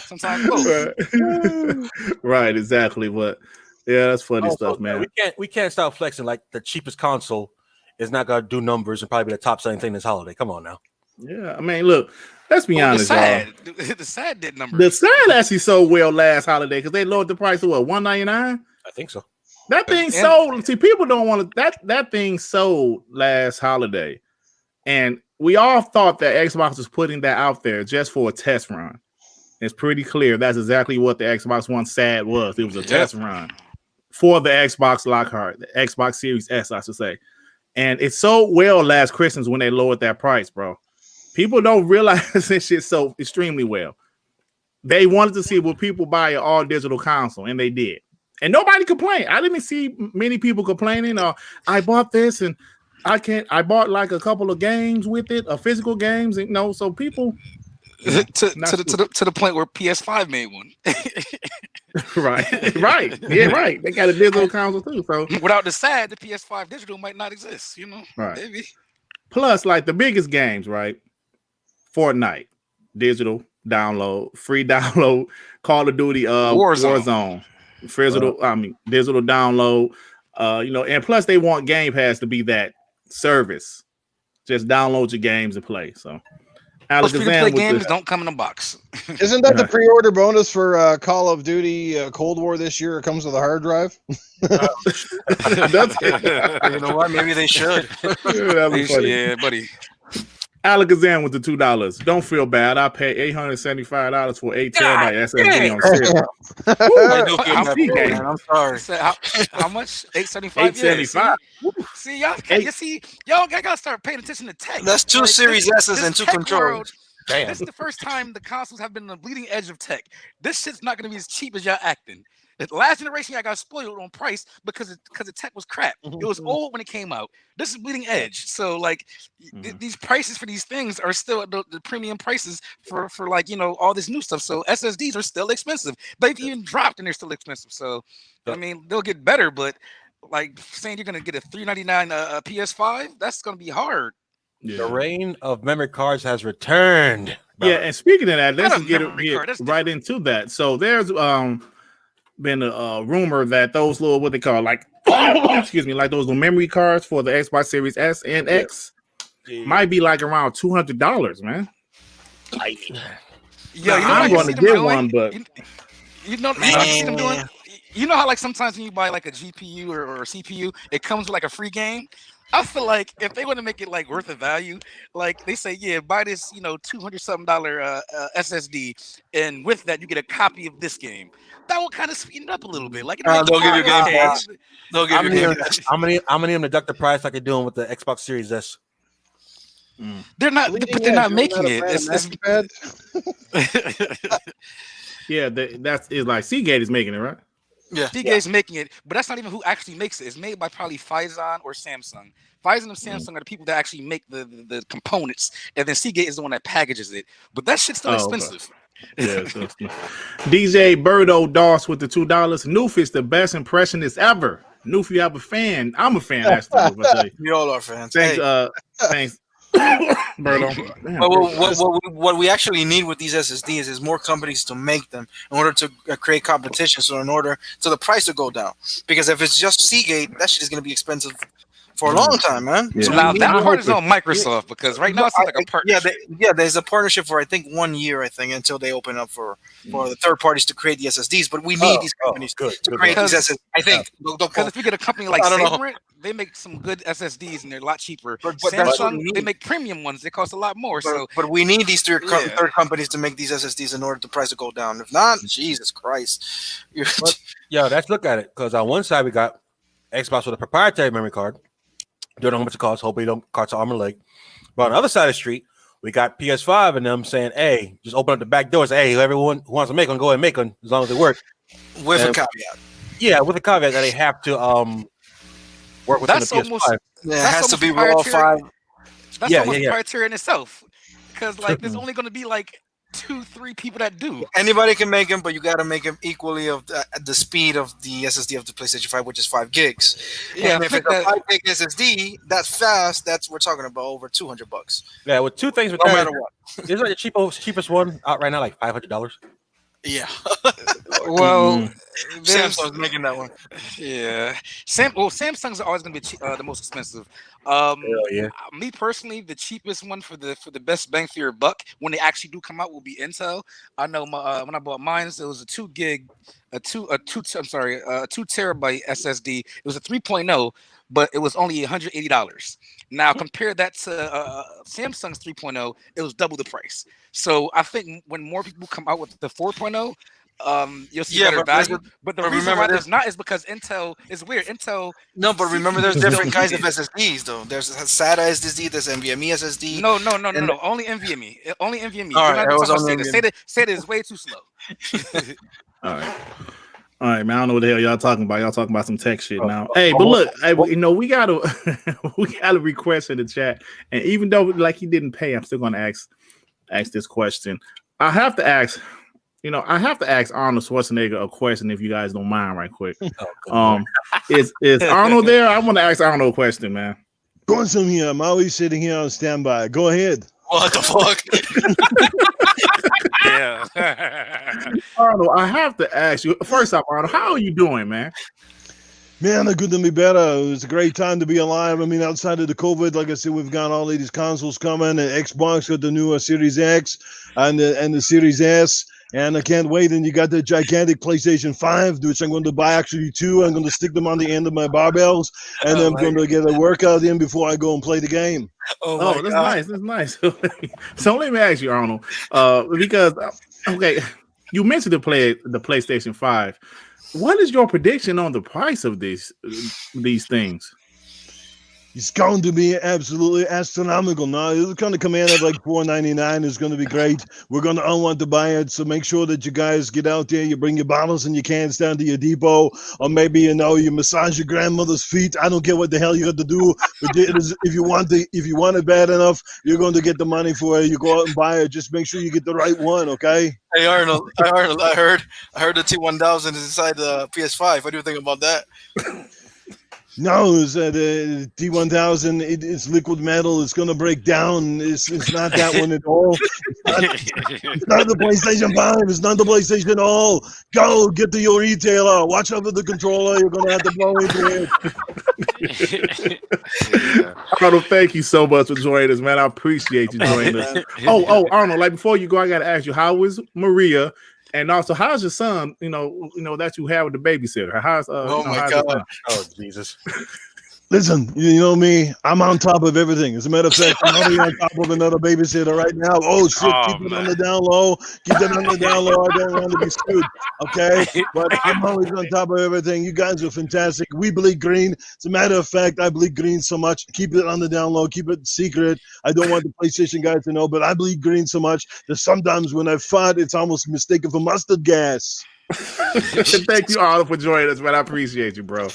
Sometimes both. Right, exactly. But yeah, that's funny stuff, man. We can't stop flexing like the cheapest console is not gonna do numbers and probably be the top selling thing this holiday. Come on now. Yeah, I mean, look, let's be honest, the SAD did numbers. The SAD actually sold well last holiday because they lowered the price to what, $199? I think so. That thing sold. See, people don't want to. That thing sold last holiday, and we all thought that Xbox was putting that out there just for a test run. It's pretty clear that's exactly what the Xbox One SAD was. It was a test run. for the Xbox Lockhart, the Xbox Series S, I should say. And it sold well last Christmas when they lowered that price, bro. People don't realize this shit so extremely well. They wanted to see will people buy an all digital console, and they did. And nobody complained. I didn't see many people complaining. I bought this and I bought like a couple of games with it, physical games, and so people to the point where PS5 made one. right. Yeah, right. They got a digital console too. So without the SAD, the PS5 digital might not exist, Right. Maybe. Plus, like the biggest games, right? Fortnite, digital download, free download, Call of Duty, Warzone, digital download, and plus they want Game Pass to be that service. Just download your games and play. So free-to-play games don't come in a box. Isn't that the pre-order bonus for Call of Duty Cold War this year? It comes with a hard drive. That's it. You know what? Maybe they should. Yeah, buddy. Alakazam with the $2. Don't feel bad. I paid $875 for 8 terabyte SSD on sale. I do feel bad, man. I'm sorry. So how much? $875. $875. See y'all gotta start paying attention to tech. That's two Series S's and two controllers. Damn. This is the first time the consoles have been on the bleeding edge of tech. This shit's not gonna be as cheap as y'all acting. The last generation, I got spoiled on price because the tech was crap. It was old when it came out. This is bleeding edge. So like these prices for these things are still the premium prices for like all this new stuff. So SSDs are still expensive. They've even dropped and they're still expensive. So I mean they'll get better, but like saying you're gonna get a $399 PS5, that's gonna be hard. Yeah. The reign of memory cards has returned. Yeah, and speaking of that, let's get card. right into that. So there's been a rumor that those little what they call like excuse me, like those little memory cards for the Xbox Series S and X might be like around $200, man. Yeah, I'm going to get one, but you know them doing. You know how like sometimes when you buy like a GPU or a CPU, it comes with like a free game. I feel like if they want to make it like worth a value, like they say, yeah, buy this, $200-something SSD, and with that you get a copy of this game. That will kind of speed it up a little bit. Like they'll give you Game Pass. They'll give you Game Pass. How many of them deduct the price like they're doing with the Xbox Series S? They're not, but they're not making it. yeah, that's like Seagate is making it, right? Yeah, Seagate's making it, but that's not even who actually makes it. It's made by probably Phison or Samsung. Phison and Samsung are the people that actually make the components, and then Seagate is the one that packages it. But that shit's still expensive. Okay. Yeah, DJ Birdo Doss with the $2. Noof is the best impressionist ever. Noof, you have a fan. I'm a fan. That's the we all are fans. Thanks, thanks. What we actually need with these SSDs is more companies to make them in order to create competition. So the price will go down. Because if it's just Seagate, that shit is going to be expensive for a long time, man. Yeah. So now that part is on Microsoft because right now it seems like a partnership. There's a partnership for I think 1 year, until they open up for the third parties to create the SSDs. But we need these companies to create these SSDs. I think because if you get a company like Saberent, they make some good SSDs and they're a lot cheaper. But Samsung, they make premium ones. They cost a lot more. But we need these third companies to make these SSDs in order the price to go down. If not, Jesus Christ. Let's look at it. Because on one side, we got Xbox with a proprietary memory card. Don't know how much it costs. Hopefully, don't cost arm and leg. But on the other side of the street, we got PS5 and them saying, hey, just open up the back doors. Hey, everyone who wants to make them, go ahead and make them as long as they work. With a caveat. Yeah, with a caveat that they have to work within the PS5. It has to be raw 5. That's almost proprietary in itself. Because there's only going to be 2-3 people that do. Anybody can make them, but you got to make them equally of the speed of the SSD of the PlayStation 5, which is 5 gigs. Yeah, and if it's a 5 gig SSD, that's fast. We're talking about over $200. Yeah, with two things with no matter what. Is the cheapest one out right now, like $500? Yeah. Well, Samsung's making that one. Yeah. Samsung's are always going to be the most expensive. Me personally, the cheapest one for the best bang for your buck when they actually do come out will be Intel. I know when I bought mine, it was a 2 terabyte SSD. It was a 3.0. but it was only $180. Now compare that to Samsung's 3.0, it was double the price. So I think when more people come out with the 4.0, you'll see better value. But the reason why there's not is because Intel is weird. Intel. No, but remember, there's different kinds of SSDs though. There's SATA SSD, there's NVMe SSD. No. Only NVMe. Only NVMe. All right, SATA is way too slow. All right, man. I don't know what the hell y'all talking about. Y'all talking about some tech shit now. Hey, but look, we got a request in the chat, and even though like he didn't pay, I'm still going to ask this question. I have to ask Arnold Schwarzenegger a question, if you guys don't mind, right quick. Is Arnold there? I want to ask Arnold a question, man. Going some here. I'm always sitting here on standby. Go ahead. What the fuck? Yeah. Arnold, I have to ask you first off, Arnold, how are you doing, man? Man, it couldn't be better. It was a great time to be alive. I mean, outside of the COVID, like I said, we've got all of these consoles coming, and Xbox got the new Series X and the Series S. And I can't wait. And you got the gigantic PlayStation 5, which I'm going to buy actually 2. I'm going to stick them on the end of my barbells, and I'm going to get a workout in before I go and play the game. Oh, that's nice. That's nice. So let me ask you, Arnold, because you mentioned the PlayStation 5. What is your prediction on the price of these things? It's going to be absolutely astronomical. Now, it's going to come in at like $4.99. It's going to be great. We're going to all want to buy it, so make sure that you guys get out there. You bring your bottles and your cans down to your depot, or maybe you massage your grandmother's feet. I don't care what the hell you got to do, but if you want it bad enough, you're going to get the money for it. You go out and buy it. Just make sure you get the right one, okay? Hey Arnold, I heard the T1000 is inside the PS5. What do you think about that? No, it's the T1000. It's liquid metal. It's going to break down. It's not that one at all. It's not the PlayStation 5. It's not the PlayStation at all. Go get to your retailer. Watch out for the controller. You're going to have to blow into it. Arnold, thank you so much for joining us, man. I appreciate you joining us. Oh, Arnold, like before you go, I got to ask you, how is Maria? And also, how's your son? You know that you have with the babysitter. How's my God! Oh Jesus! Listen, you know me. I'm on top of everything. As a matter of fact, I'm already on top of another babysitter right now. Oh shit! Keep it on the down low. Keep it on the down low. I don't want to be screwed. Okay, but I'm always on top of everything. You guys are fantastic. We bleed green. As a matter of fact, I bleed green so much. Keep it on the down low. Keep it secret. I don't want the PlayStation guys to know, but I bleed green so much that sometimes when I fart, it's almost mistaken for mustard gas. Thank you, Arnold, for joining us, man. I appreciate you, bro.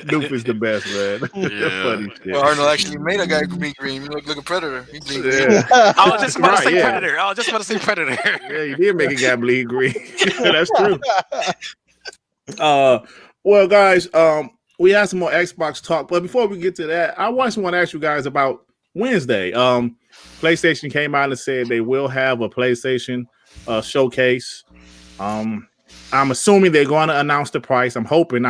Noof is the best, man. Yeah. Funny shit. Well, Arnold actually made a guy bleed green. Look a Predator. He bleed green. Yeah. I was just about to say Right, yeah. Predator. I was just about to say Predator. Yeah, you did make a guy bleed green. That's true. Well, guys, we have some more Xbox talk, but before we get to that, I want to ask you guys about Wednesday. PlayStation came out and said they will have a PlayStation showcase. I'm assuming they're going to announce the price. I'm hoping.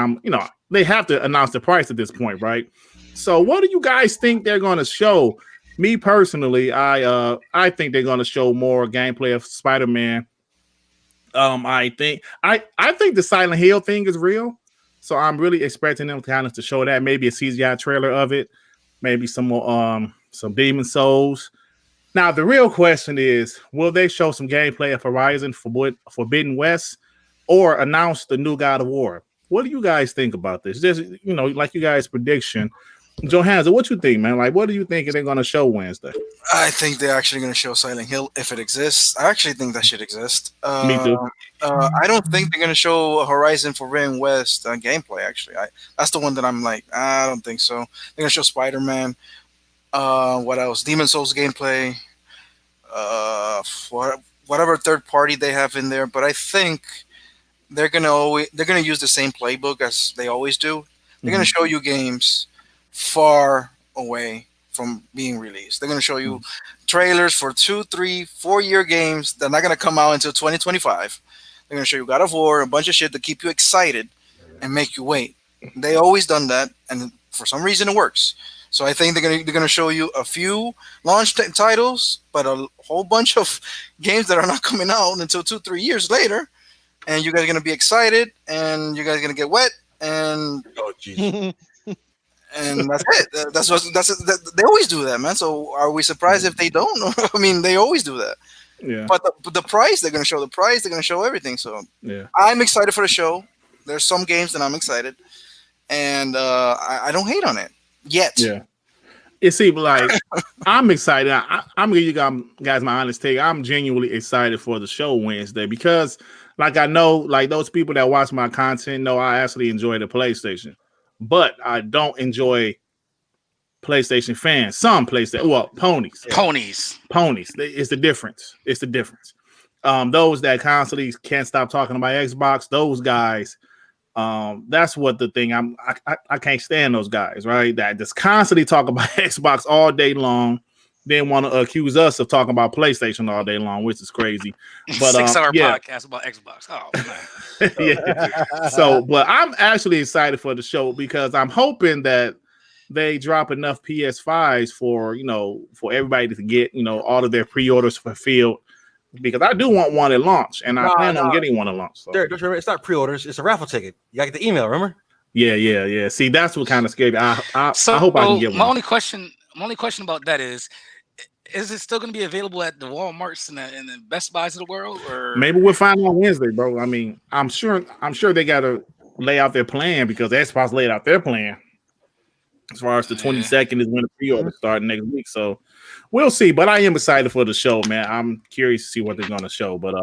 They have to announce the price at this point, right? So, what do you guys think they're going to show? Me personally, I think they're going to show more gameplay of Spider-Man. I think the Silent Hill thing is real, so I'm really expecting them to show that. Maybe a CGI trailer of it, maybe some more some Demon Souls. Now the real question is, will they show some gameplay of Horizon Forbidden West, or announce the new God of War? What do you guys think about this? Just like you guys' prediction. Johansson, what you think, man? Like, what do you think they're going to show Wednesday? I think they're actually going to show Silent Hill if it exists. I actually think that should exist. Me too. I don't think they're going to show Horizon Forbidden West gameplay. Actually, that's the one that I'm like, I don't think so. They're going to show Spider-Man. What else? Demon Souls gameplay. Whatever third party they have in there, but I think they're going to use the same playbook as they always do. They're going to show you games far away from being released. They're going to show you trailers for 2, 3, 4-year games that are not going to come out until 2025. They're going to show you God of War, a bunch of shit to keep you excited and make you wait. They always done that, and for some reason it works. So I think they're going to show you a few launch titles, but a whole bunch of games that are not coming out until 2, 3 years later. and you guys are gonna be excited, and you guys are gonna get wet, and Oh, jeez. that's it. They always do that, man. So are we surprised if they don't? I mean, they always do that. Yeah. But the price, they're gonna show the price. They're gonna show everything. So Yeah. I'm excited for the show. There's some games that I'm excited, and I don't hate on it yet. Yeah. It seems like I'm excited. I'm gonna give you guys my honest take. I'm genuinely excited for the show Wednesday because, like, I know, like those people that watch my content know I actually enjoy the PlayStation, but I don't enjoy PlayStation fans. Some PlayStation, well, ponies. It's the difference. It's the difference. Those that constantly can't stop talking about Xbox, those guys. That's what the thing I can't stand those guys, right? That just constantly talk about Xbox all day long, then want to accuse us of talking about PlayStation all day long, which is crazy. But 6-hour yeah. podcast about Xbox. Oh man. Yeah. So, but I'm actually excited for the show because I'm hoping that they drop enough PS5s for everybody to get all of their pre-orders fulfilled. Because I do want one at launch, and I plan on getting one at launch. So. Derek, don't you remember? It's not pre-orders; it's a raffle ticket. You got to get the email. Remember? Yeah. See, that's what kind of scared me. I hope I can get one. My only question about that is it still going to be available at the Walmarts and the Best Buys of the world, or maybe we'll find out on Wednesday, bro? I mean, I'm sure they got to lay out their plan because Xbox laid out their plan as far as the 22nd is when the pre-order start next week. So. We'll see, but I am excited for the show, man. I'm curious to see what they're going to show. But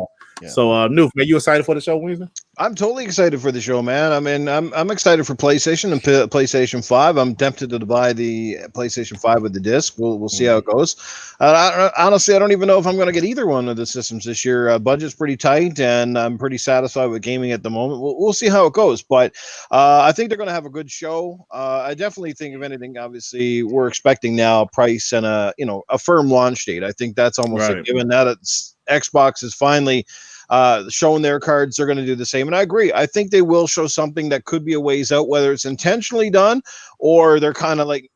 so, Noof, man, you excited for the show Wednesday? I'm totally excited for the show, man. I mean, I'm excited for PlayStation and PlayStation 5. I'm tempted to buy the PlayStation 5 with the disc. We'll see how it goes. Honestly, I don't even know if I'm going to get either one of the systems this year. Budget's pretty tight, and I'm pretty satisfied with gaming at the moment. We'll see how it goes, but I think they're going to have a good show. I definitely think, if anything, obviously, we're expecting now a price and a firm launch date. I think that's almost a given. Now that Xbox is finally showing their cards, they're going to do the same. And I agree. I think they will show something that could be a ways out, whether it's intentionally done or they're kind of like,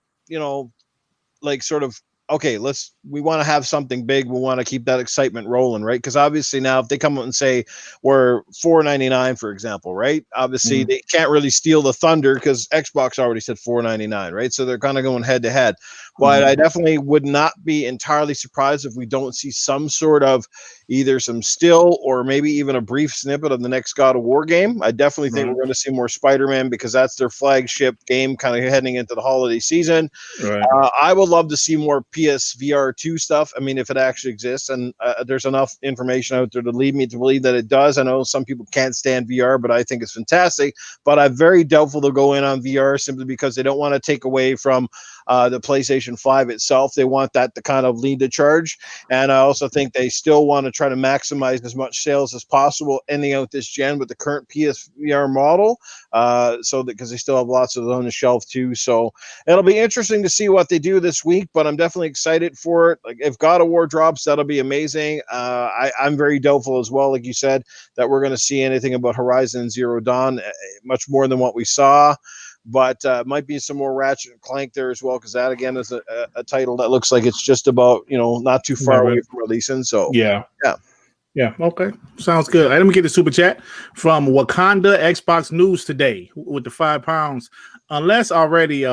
sort of, okay, we want to have something big. We want to keep that excitement rolling, right? Because obviously now if they come out and say we're $4.99, for example, right? Obviously they can't really steal the thunder because Xbox already said $4.99, right? So they're kind of going head to head. But I definitely would not be entirely surprised if we don't see some sort of either some still or maybe even a brief snippet of the next God of War game. I definitely think we're going to see more Spider-Man because that's their flagship game kind of heading into the holiday season. Right. I would love to see more PSVR 2 stuff. I mean, if it actually exists, and there's enough information out there to lead me to believe that it does. I know some people can't stand VR, but I think it's fantastic. But I'm very doubtful they'll go in on VR simply because they don't want to take away from the PlayStation 5 itself. They want that to kind of lead the charge. And I also think they still want to try to maximize as much sales as possible ending out this gen with the current PSVR model. Because they still have lots of those on the shelf too. So it'll be interesting to see what they do this week, but I'm definitely excited for it. Like if God of War drops, that'll be amazing. I'm very doubtful as well, like you said, that we're going to see anything about Horizon Zero Dawn, much more than what we saw. But might be some more Ratchet and Clank there as well, because that again is a title that looks like it's just about not too far away from releasing. So yeah. Okay, sounds good. Let me get the super chat from Wakanda Xbox News today with the £5. Unless already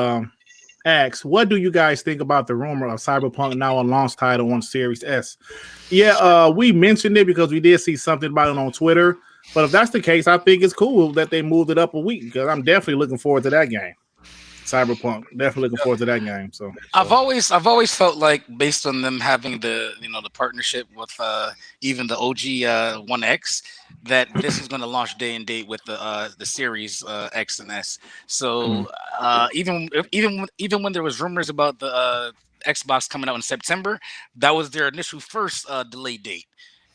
asked, what do you guys think about the rumor of Cyberpunk now a launch title on Series S? Yeah, we mentioned it because we did see something about it on Twitter. But if that's the case, I think it's cool that they moved it up a week because I'm definitely looking forward to that game. Cyberpunk, definitely looking forward to that game. So I've always felt like based on them having the the partnership with even the OG One X, that this is going to launch day and date with the Series X and S. So even when there was rumors about the Xbox coming out in September, that was their initial first delay date.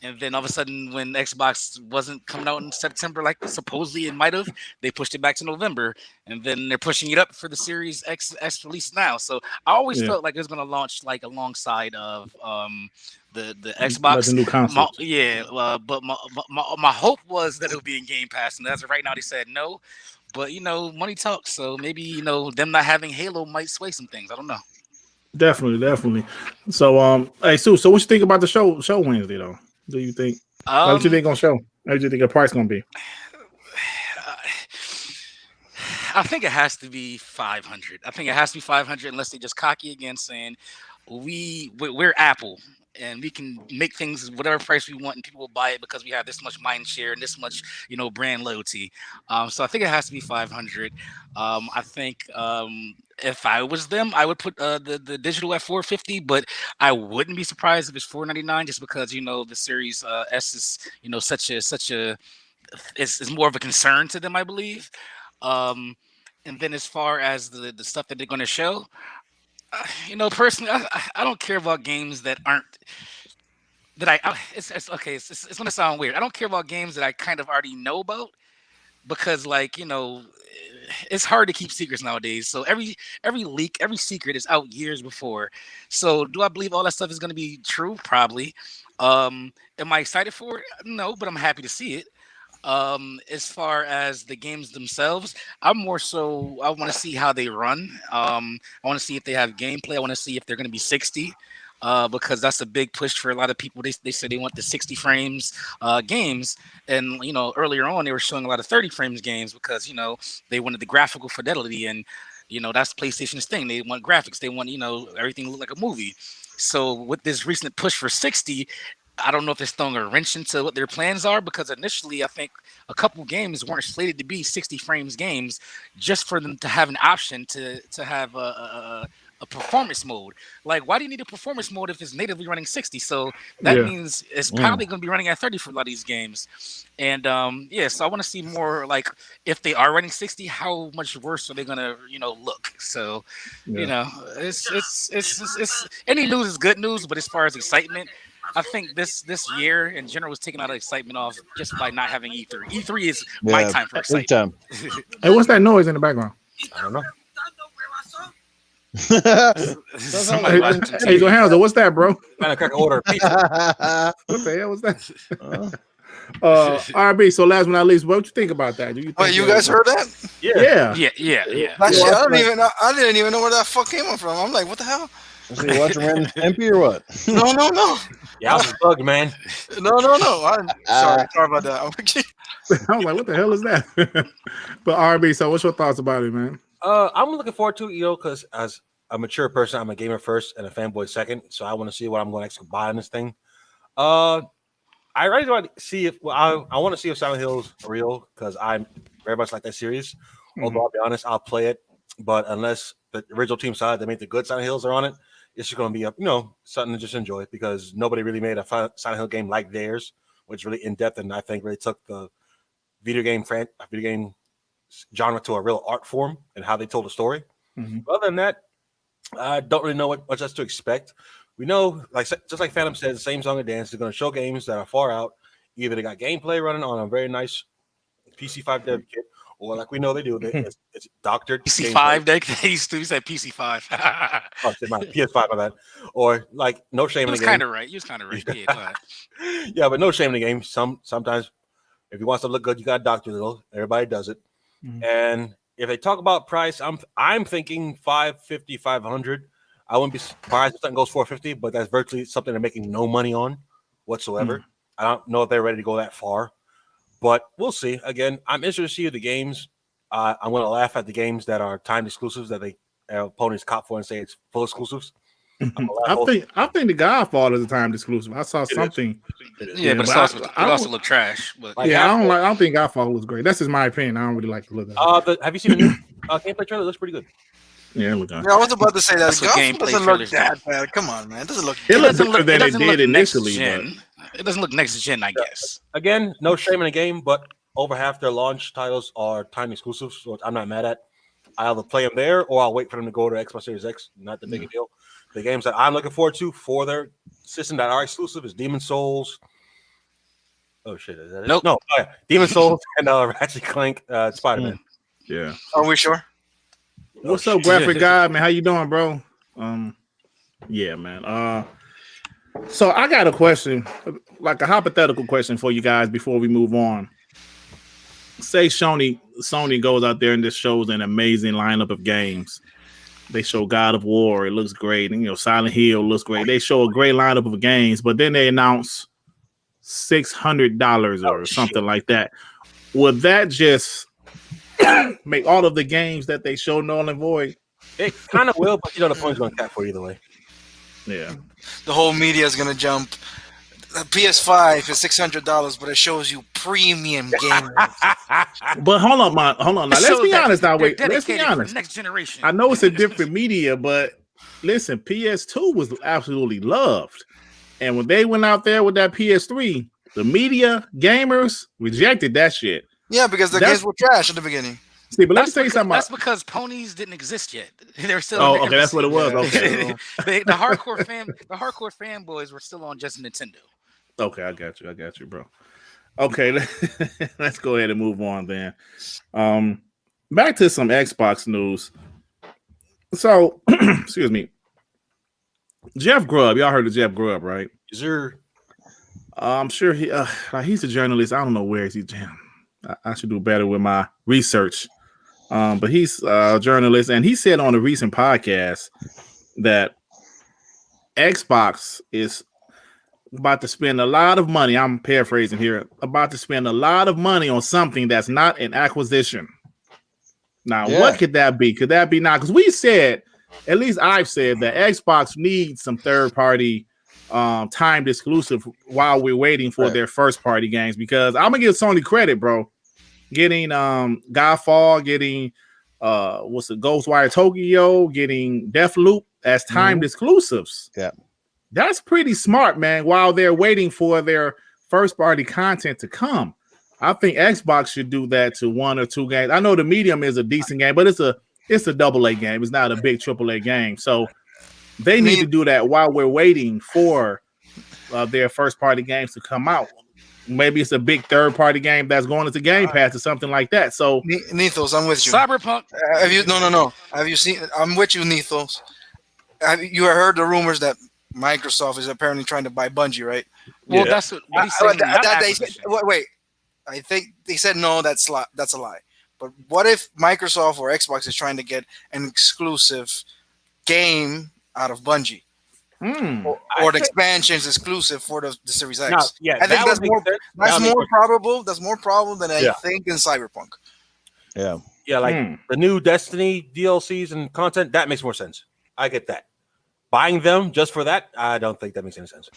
And then all of a sudden, when Xbox wasn't coming out in September, like supposedly it might have, they pushed it back to November. And then they're pushing it up for the Series X release now. So I always felt like it was going to launch like alongside of the Xbox. Like the new console. But my hope was that it would be in Game Pass. And as of right now, they said no. But, money talks. So maybe, them not having Halo might sway some things. I don't know. Definitely. So, hey, Sue, so what you think about the show Wednesday, though? Do you think? What you think on show? What do you think the price gonna be? I think it has to be 500. I think it has to be 500 unless they just cocky again saying we're Apple and we can make things whatever price we want and people will buy it because we have this much mind share and this much brand loyalty. So I think it has to be 500. I think if I was them, I would put the digital at 450, but I wouldn't be surprised if it's 499 just because the Series S is such a is more of a concern to them, I believe. And then as far as the stuff that they're going to show, personally, I don't care about games that aren't that it's okay. It's going to sound weird. I don't care about games that I kind of already know about because, it's hard to keep secrets nowadays. So every leak, every secret is out years before. So do I believe all that stuff is going to be true? Probably. Am I excited for it? No, but I'm happy to see it. As far as the games themselves, I'm more so I want to see how they run. I want to see if they have gameplay. I want to see if they're going to be 60, because that's a big push for a lot of people. They say they want the 60 frames games, and earlier on they were showing a lot of 30 frames games because they wanted the graphical fidelity, and that's PlayStation's thing. They want graphics. They want everything to look like a movie. So with this recent push for 60. I don't know if it's throwing a wrench into what their plans are because initially I think a couple games weren't slated to be 60 frames games just for them to have an option to have a performance mode. Like, why do you need a performance mode if it's natively running 60? So that means it's probably going to be running at 30 for a lot of these games. And so I want to see more like if they are running 60, how much worse are they going to look? So it's any news is good news, but as far as excitement, I think this year in general was taking out of excitement off just by not having E3. E3 is my time for excitement. Hey, what's that noise in the background? I don't know. Hey, Johannes, what's that, bro? Trying to crack an order. What the hell was that? RB. So last but not least, what you think about that? Do you think you guys heard that? Yeah. That shit, I didn't even know where that fuck came from. I'm like, what the hell? So you watching Ren and Stimpy or what? No. Yeah, I was bugged, man. No. I'm sorry about that. I was like, what the hell is that? But RB, so what's your thoughts about it, man? I'm looking forward to it, because as a mature person, I'm a gamer first and a fanboy second. So I want to see what I'm going to actually buy on this thing. I really want to see if I want to see if Silent Hill's real because I'm very much like that series. Although I'll be honest, I'll play it, but unless the original team side that made the good Silent Hills are on it, it's just going to be something to just enjoy because nobody really made a Silent Hill game like theirs, which is really in depth and I think really took the video game genre to a real art form and how they told the story. But other than that, I don't really know what else to expect. We know, just like Phantom said, the same song and dance. They're going to show games that are far out. Either they got gameplay running on a very nice PC5 dev kit, or like we know they do, it's doctored PC5. They used to say PC5. Oh, it's my PS5, my bad. Or like no shame in the game. You was kind of right. Yeah, go ahead. Yeah, but no shame in the game. Sometimes if you want to look good, you got to doctor little. Everybody does it. And if they talk about price, I'm thinking 550, 500. I wouldn't be surprised if something goes 450, but that's virtually something they're making no money on whatsoever. I don't know if they're ready to go that far, but we'll see. Again, I'm interested to see the games. I'm going to laugh at the games that are timed exclusives that they opponents cop for and say it's full exclusives. I think the Godfather is a timed exclusive. I saw something. Yeah, but it also looked trash. But I don't think Godfather was great. That's just my opinion. I don't really like to look at it. Have you seen the new gameplay trailer? It looks pretty good. Yeah, look on. Yeah, I was about to say that. Gameplay Doesn't look that bad. Come on, man. It doesn't look. It looks better than it did initially. It doesn't look next gen, I guess. Again, no shame in the game, but over half their launch titles are time exclusives, which I'm not mad at. I either play them there or I'll wait for them to go to Xbox Series X. Not the big a deal. The games that I'm looking forward to for their system that are exclusive is Demon Souls. Oh shit! Is that it? Nope. No, Demon Souls and Ratchet Clank, Spider-Man. Yeah. Are we sure? What's up, graphic guy, man? How you doing, bro? Yeah, man. So I got a question, like a hypothetical question for you guys before we move on. Say Sony goes out there and just shows an amazing lineup of games. They show God of War, it looks great, and Silent Hill looks great. They show a great lineup of games, but then they announce $600 or something like that. Would that just make all of the games that they show null and void? It kind of will, but the point's going to cap for either way. Yeah. The whole media is gonna jump. The PS5 is $600, but it shows you premium games. But hold on. Now let's be honest. Now wait. Let's be honest. Next generation. I know it's a different media, but listen, PS2 was absolutely loved, and when they went out there with that PS3, the media gamers rejected that shit. Yeah, because the games were trash at the beginning. See, but let me tell you something. That's because ponies didn't exist yet. They were still. Oh, okay, that's what it was. Okay, the hardcore fanboys were still on just Nintendo. Okay, I got you, bro. Okay, let's go ahead and move on then. Back to some Xbox news. So, excuse me, Jeff Grubb. Y'all heard of Jeff Grubb, right? Is there? I'm sure he's a journalist. I don't know where he's. I should do better with my research. But he's a journalist, and he said on a recent podcast that Xbox is about to spend a lot of money. I'm paraphrasing here. About to spend a lot of money on something that's not an acquisition. Now, what could that be? Could that be not? Because we said, at least I've said, that Xbox needs some third-party timed exclusive while we're waiting for their first-party games. Because I'm gonna give Sony credit, bro. Getting Godfall, getting Ghostwire Tokyo, getting Deathloop as timed exclusives. Yeah. That's pretty smart, man, while they're waiting for their first-party content to come. I think Xbox should do that to one or two games. I know the Medium is a decent game, but it's a AA game. It's not a big AAA game. So they need to do that while we're waiting for their first-party games to come out. Maybe it's a big third-party game that's going into Gamepass or something like that. So, Nethos, I'm with you. Cyberpunk. Have you? No. Have you seen? I'm with you, Nethos. Have you heard the rumors that Microsoft is apparently trying to buy Bungie, right? Well, that's what he's saying. Wait. I think they said no. That's a lie. But what if Microsoft or Xbox is trying to get an exclusive game out of Bungie? Or the expansions exclusive for the Series X. No, I think that's more probable. That's more probable than I think in Cyberpunk. Yeah. Yeah, like the new Destiny DLCs and content, that makes more sense. I get that. Buying them just for that, I don't think that makes any sense.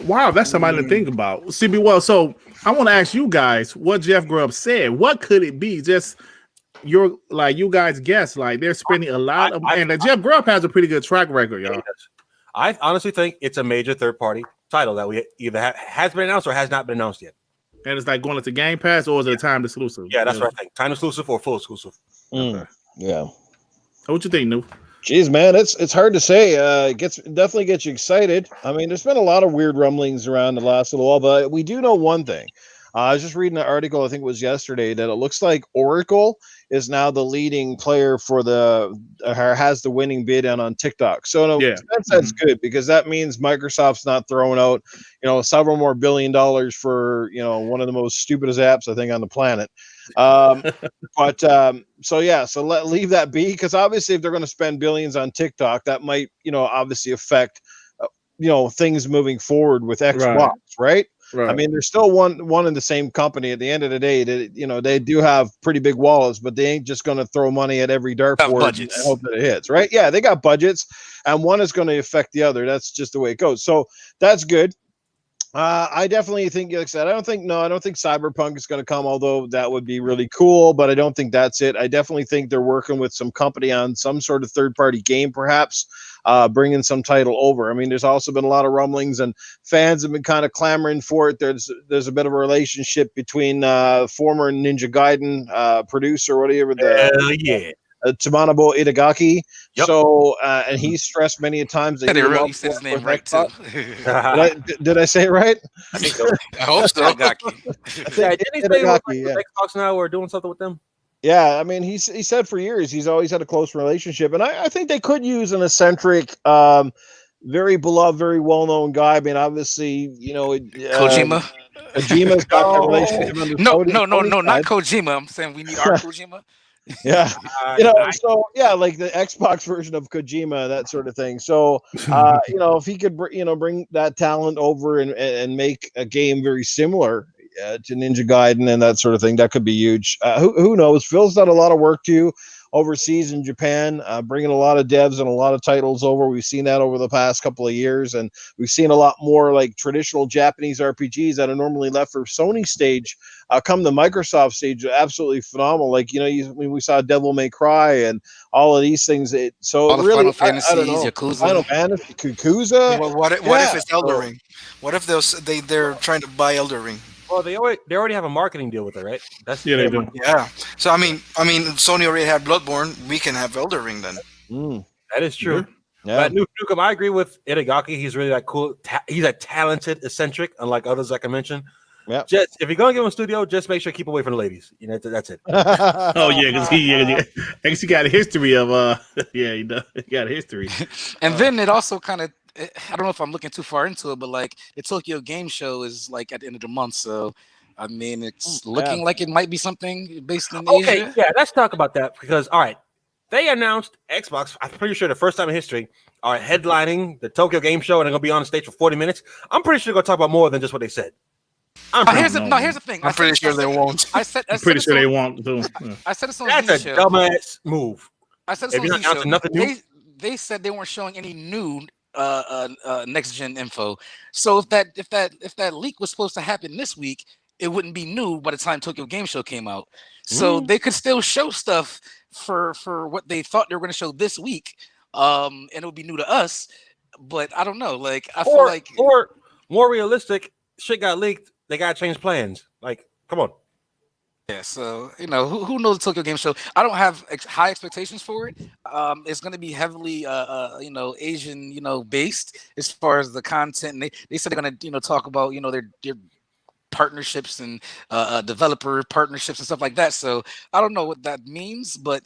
Wow, that's something to think about. CB, well, so I want to ask you guys what Jeff Grubb said. What could it be? Just you guys guess. Like they're spending a lot of, and Jeff Grubb has a pretty good track record, y'all. I honestly think it's a major third-party title that we either has been announced or has not been announced yet. And it's like going into Game Pass, or is it a timed exclusive? Yeah, that's what I think. Time exclusive or full exclusive. Okay. Yeah. So what you think, New? Jeez, man, it's hard to say. It definitely gets you excited. I mean, there's been a lot of weird rumblings around the last little while, but we do know one thing. I was just reading an article, I think it was yesterday, that it looks like Oracle is now the leading player for has the winning bid on TikTok. So in a sense, that's good because that means Microsoft's not throwing out, several more $1 billion for, one of the most stupidest apps I think on the planet. So leave that be because obviously if they're going to spend billions on TikTok, that might, obviously affect, things moving forward with Xbox, right? Right. I mean, they're still one and the same company. At the end of the day, they do have pretty big wallets, but they ain't just going to throw money at every dartboard and hope that it hits, right? Yeah, they got budgets, and one is going to affect the other. That's just the way it goes. So that's good. I definitely think, like I said, I don't think Cyberpunk is going to come, although that would be really cool, but I don't think that's it. I definitely think they're working with some company on some sort of third-party game, perhaps, bringing some title over. I mean, there's also been a lot of rumblings, and fans have been kind of clamoring for it. There's a bit of a relationship between former Ninja Gaiden producer, whatever Tsunobu Itagaki. Yep. So, and he's stressed many a times that he said his name right too. Did I say it right? I think so. I hope so. Didn't he say Xbox now we're doing something with them? Yeah, I mean, he said for years he's always had a close relationship, and I think they could use an eccentric, very beloved, very well-known guy. I mean, obviously, Kojima. Kojima's got that relationship. No, not Kojima. I'm saying we need our Kojima. Yeah, so yeah, like the Xbox version of Kojima, that sort of thing. So, if he could, bring that talent over and make a game very similar to Ninja Gaiden and that sort of thing, that could be huge. Who knows? Phil's done a lot of work too overseas in Japan, bringing a lot of devs and a lot of titles over. We've seen that over the past couple of years, and we've seen a lot more like traditional Japanese RPGs that are normally left for Sony stage come the Microsoft stage. Absolutely phenomenal. Like, we saw Devil May Cry and all of these things. All the really, Final Fantasies, I don't know. Yakuza. Final Fantasy, Yakuza. What if it's Elder Ring? What if they're trying to buy Elder Ring? Well, they already have a marketing deal with it, right? They do. Yeah. So I mean, Sony already had Bloodborne. We can have Elder Ring then. That is true. Yeah. But Nukem, I agree with Itagaki. He's really that cool. He's a talented eccentric, unlike others I can mention. Yeah. Just if you're gonna give him a studio, just make sure you keep away from the ladies. That's it. Oh yeah, because he got a history of he does. He got a history. And then it also kind of, I don't know if I'm looking too far into it, but like the Tokyo Game Show is like at the end of the month, so I mean it's looking like it might be something based in Asia. Yeah, let's talk about that because all right, they announced Xbox. I'm pretty sure the first time in history are headlining the Tokyo Game Show and they're gonna be on the stage for 40 minutes. I'm pretty sure they're gonna talk about more than just what they said. Here's the thing. I'm pretty sure they won't. I'm pretty sure they won't. Too. I said this on That's the a show. dumbass move. I said this If on you're the not announcing nothing new, They said they weren't showing any new next gen info. So if that leak was supposed to happen this week, it wouldn't be new by the time Tokyo Game Show came out. So they could still show stuff for what they thought they were going to show this week, and it would be new to us. But I don't know. Like I feel like, or more realistic, shit got leaked. They got to change plans. Like, come on. yeah. So who knows the Tokyo Game Show? I don't have high expectations for it. It's going to be heavily Asian based as far as the content. And they said they're going to talk about their partnerships and developer partnerships and stuff like that. So I don't know what that means, but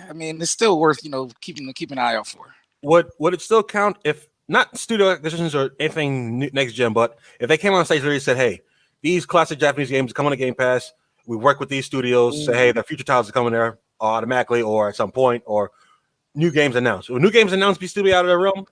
I mean it's still worth keeping an eye out for. Would it still count if not studio acquisitions or anything next gen, but if they came on stage and really said, "Hey, these classic Japanese games come on the Game Pass. We work with these studios. Say, hey, the future titles are coming there automatically or at some point, or new games announced. Will new games announced be still be out of the realm?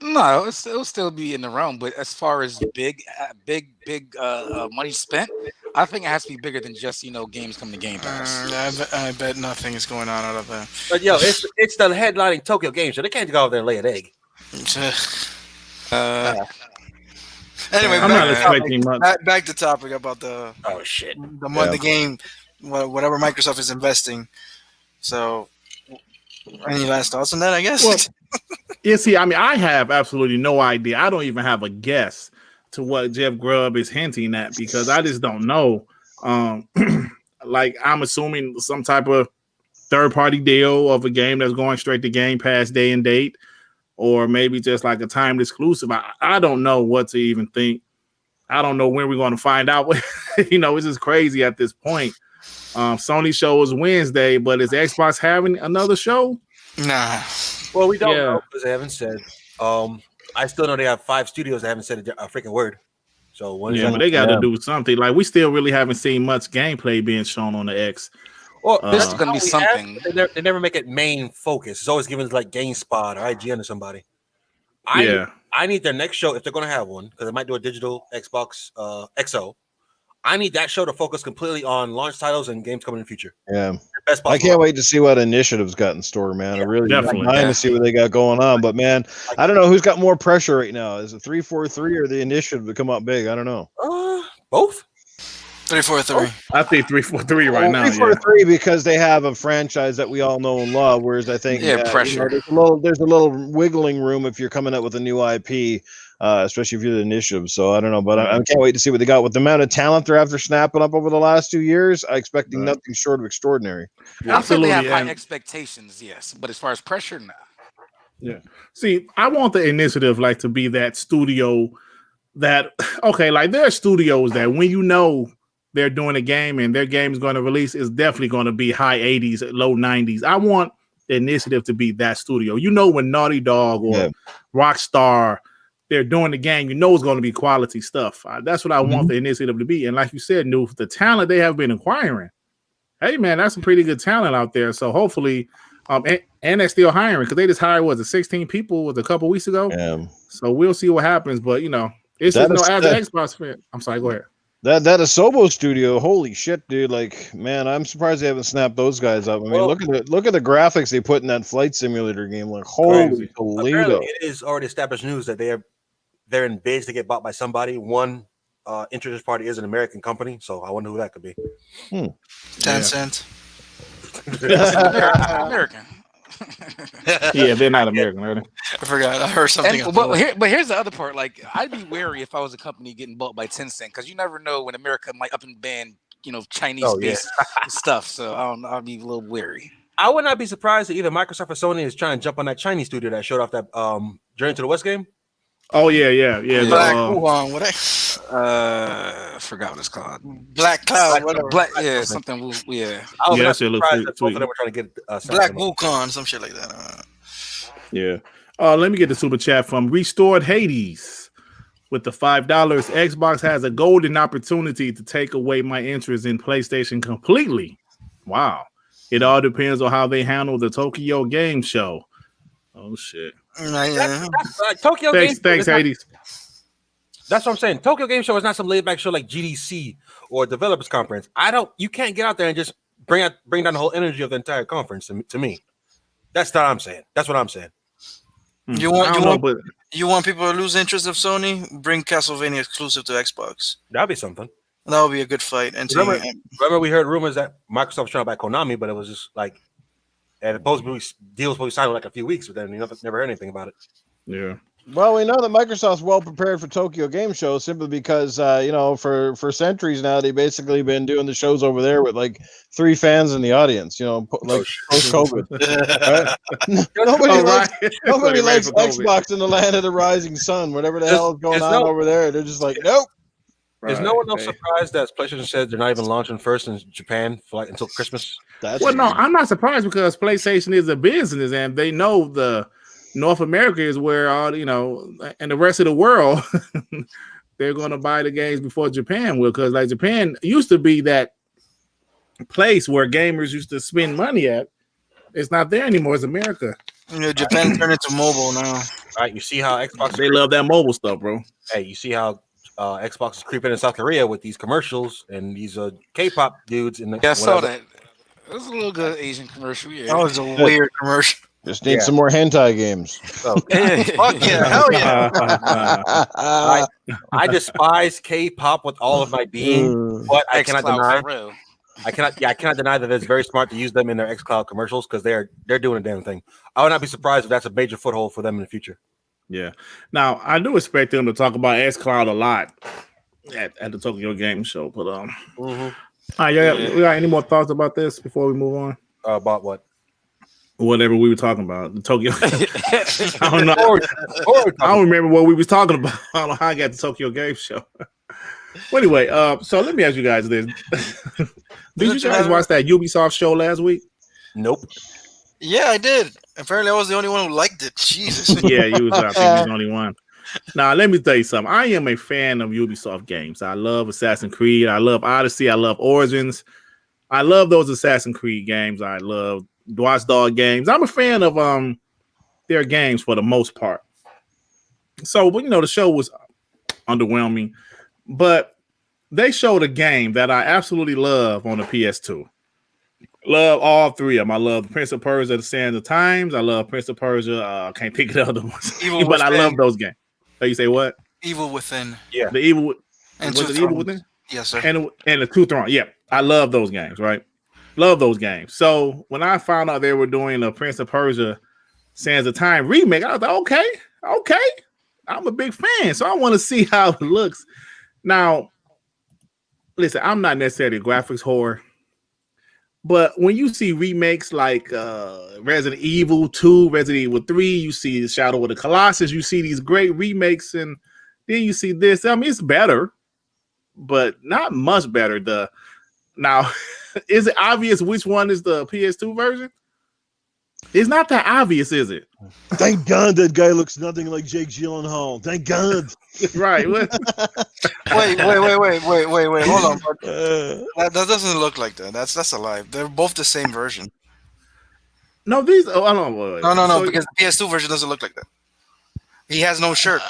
No, it'll still be in the realm. But as far as big money spent, I think it has to be bigger than just games coming to Game Pass. I bet nothing is going on out of that. But it's the headlining Tokyo Game Show. They can't go out there and lay an egg. Anyway, I'm not expecting much. Back to topic about the the game, whatever Microsoft is investing. So, any last thoughts on that? I guess. Well, see, I mean, I have absolutely no idea. I don't even have a guess to what Jeff Grubb is hinting at because I just don't know. Like I'm assuming some type of third-party deal of a game that's going straight to Game Pass day and date. Or maybe just like a timed exclusive. I don't know what to even think. I don't know when we're going to find out. It's just crazy at this point. Sony show is Wednesday, but is Xbox having another show? Nah. Well, we don't know because they haven't said. I still know they have 5 studios that haven't said a freaking word. So but they got to do something. Like we still really haven't seen much gameplay being shown on the X. Well, this is going to be something. They never make it main focus. It's always given like GameSpot or IGN or somebody. I need their next show if they're going to have one because they might do a digital Xbox XO. I need that show to focus completely on launch titles and games coming in the future. Yeah, I can't wait to see what Initiative's got in store, man. I really definitely to see what they got going on. But man, I don't know who's got more pressure right now. Is it 343 or the Initiative to come up big? I don't know. Both. 343. I think 343 right now. 343 because they have a franchise that we all know and love. Whereas I think pressure. There's a little wiggling room if you're coming up with a new IP, especially if you're the Initiative. So I don't know, but I can't wait to see what they got with the amount of talent they're after snapping up over the last 2 years. I expecting nothing short of extraordinary. I think they have high expectations, yes, but as far as pressure, nah. Yeah. See, I want the Initiative like to be that studio that like there are studios that when they're doing a game and their game is going to release, it's definitely going to be high 80s, low 90s. I want the Initiative to be that studio. When Naughty Dog or Rockstar, they're doing the game, it's going to be quality stuff. That's what I want the Initiative to be. And like you said, the talent they have been acquiring, hey man, that's some pretty good talent out there. So hopefully, and they're still hiring because they just hired 16 people a couple weeks ago. So we'll see what happens. But it's just as an Xbox fan. I'm sorry, go ahead. That Asobo studio, holy shit, dude! Like, man, I'm surprised they haven't snapped those guys up. I mean, look at the graphics they put in that flight simulator game. Like, holy Toledo! It is already established news that they're in bids to get bought by somebody. One interested party is an American company, so I wonder who that could be. Tencent. American. Yeah, they're not American, are they? I forgot. I heard something. But here's the other part. Like, I'd be wary if I was a company getting bought by Tencent because you never know when America might up and ban, Chinese-based stuff. So I'll be a little wary. I would not be surprised that either Microsoft or Sony is trying to jump on that Chinese studio that showed off that Journey to the West game. Oh yeah. Black Wuhan, what? I forgot what it's called. Black Cloud, whatever. Something. Yeah. I was that shit looks surprised that both sweet. of them were trying to get Black Wukong, some shit like that. Yeah. Let me get the super chat from Restored Hades with the $5. Xbox has a golden opportunity to take away my interest in PlayStation completely. Wow. It all depends on how they handle the Tokyo Game Show. Oh shit. Tokyo Thanks, Hades. That's what I'm saying. Tokyo Game Show is not some laid back show like GDC or Developers Conference. You can't get out there and just bring down the whole energy of the entire conference to me. That's what I'm saying. You want people to lose interest of Sony? Bring Castlevania exclusive to Xbox. That'd be something. That would be a good fight. And remember we heard rumors that Microsoft was trying to buy Konami, but it was just like, and deal was supposed to sign in like a few weeks, but then you never heard anything about it. Yeah. Well, we know that Microsoft's well prepared for Tokyo Game Show simply because, for centuries now, they've basically been doing the shows over there with like 3 fans in the audience, post-COVID. Nobody likes Xbox in the land of the rising sun, whatever the hell is going on over there. They're just like, nope. Is no one else surprised that PlayStation said they're not even launching first in Japan for until Christmas? No, I'm not surprised because PlayStation is a business and they know the North America is where all and the rest of the world they're going to buy the games before Japan will, because like Japan used to be that place where gamers used to spend money at. It's not there anymore. It's America. Japan turned into mobile now. All right, you see how Xbox? They love that mobile stuff, bro. Hey, you see how Xbox is creeping in South Korea with these commercials and these K-pop dudes in the. Yeah, I saw that. It was a little good Asian commercial. Yeah, that was a weird commercial. Just need some more hentai games. So, fuck yeah, hell yeah. I despise K-pop with all of my being, but I cannot deny. I cannot deny that it's very smart to use them in their xCloud commercials because they're doing a damn thing. I would not be surprised if that's a major foothold for them in the future. Yeah. Now I do expect them to talk about xCloud a lot at the Tokyo Game Show. But all right, we got any more thoughts about this before we move on? About what? Whatever we were talking about, the Tokyo. I don't know. I don't remember what we was talking about. I don't know how I got the Tokyo Game Show. Well, anyway, so let me ask you guys this: did you guys watch that Ubisoft show last week? Nope. Yeah, I did. Apparently, I was the only one who liked it. Jesus. Yeah, you was the only one. Now, let me tell you something. I am a fan of Ubisoft games. I love Assassin's Creed. I love Odyssey. I love Origins. I love those Assassin's Creed games. I love Watch Dog games. I'm a fan of their games for the most part. So, the show was underwhelming, but they showed a game that I absolutely love on the PS2. Love all 3 of them. I love Prince of Persia: The Sands of Times. I love Prince of Persia. I can't think of the other ones, but I love those games. So you say what? Evil Within. Yeah, the Evil. And was it Evil Within? Yes, sir. And the Two Thrones. Yeah, I love those games. Right, love those games. So when I found out they were doing a Prince of Persia: Sands of Time remake, I was like, okay, I'm a big fan, so I want to see how it looks. Now, listen, I'm not necessarily a graphics whore. But when you see remakes like Resident Evil 2, Resident Evil 3, you see the Shadow of the Colossus, you see these great remakes, and then you see this. I mean, it's better, but not much better. Now, is it obvious which one is the PS2 version? It's not that obvious, is it? Thank God that guy looks nothing like Jake Gyllenhaal. Thank God. Right. Wait. Hold on. Uh, That doesn't look like that. That's a lie. They're both the same version. No, these. Oh, I don't know. No. So, Because the PS2 version doesn't look like that. He has no shirt.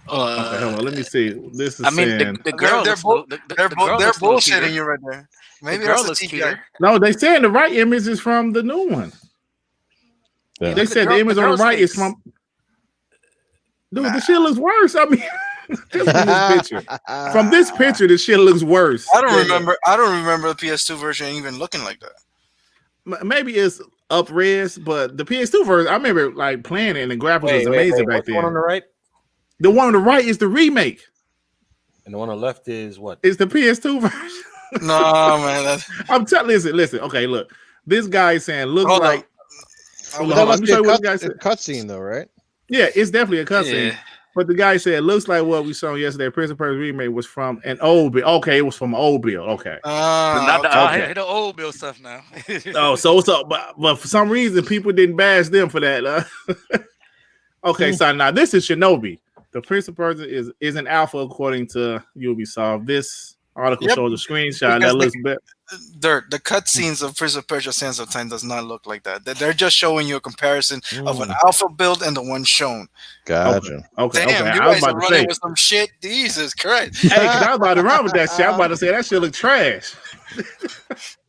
okay, hold on. Let me see. This is I mean, saying. the girl They're looks both- the They're girl they're looks a little bullshitting cuter. you right there. Maybe The girl that's looks the cuter. TPI. No, they saying the right image is from the new one. Yeah. They said the image on the right is from. Dude, the shit looks worse. I mean, just from this picture. From this picture, the shit looks worse. I don't remember. I don't remember the PS2 version even looking like that. Maybe it's up res, but the PS2 version, I remember like playing it and the graphics was amazing back What's the one on then. the right? The one on the right is the remake. And the one on the left is what? It's the PS2 version. No, man. I'm telling. Listen. Okay, look. This guy is saying looks Hold on. like. Hold on, That let must me be show a you what the guy said. cutscene, though, right? Yeah, it's definitely a cutscene. Yeah. But the guy said, looks like what we saw yesterday. Prince of Persia remake was from an old bill. Okay, it was from an old bill. Okay. Not the, okay. the old Bill stuff now. Oh, so what's up? But for some reason, people didn't bash them for that. Okay, so now this is Shinobi. The Prince of Persia is an alpha according to Ubisoft. This article shows a screenshot Because that looks better. The cutscenes of Prince of Persia: Sands of Time does not look like that. They're just showing you a comparison of an alpha build and the one shown. Gotcha. Okay. Damn, okay. you I was guys are about to running say. with some shit. Jesus Christ. Hey, 'cause I was about to run with that shit. I'm about to say that shit look trash.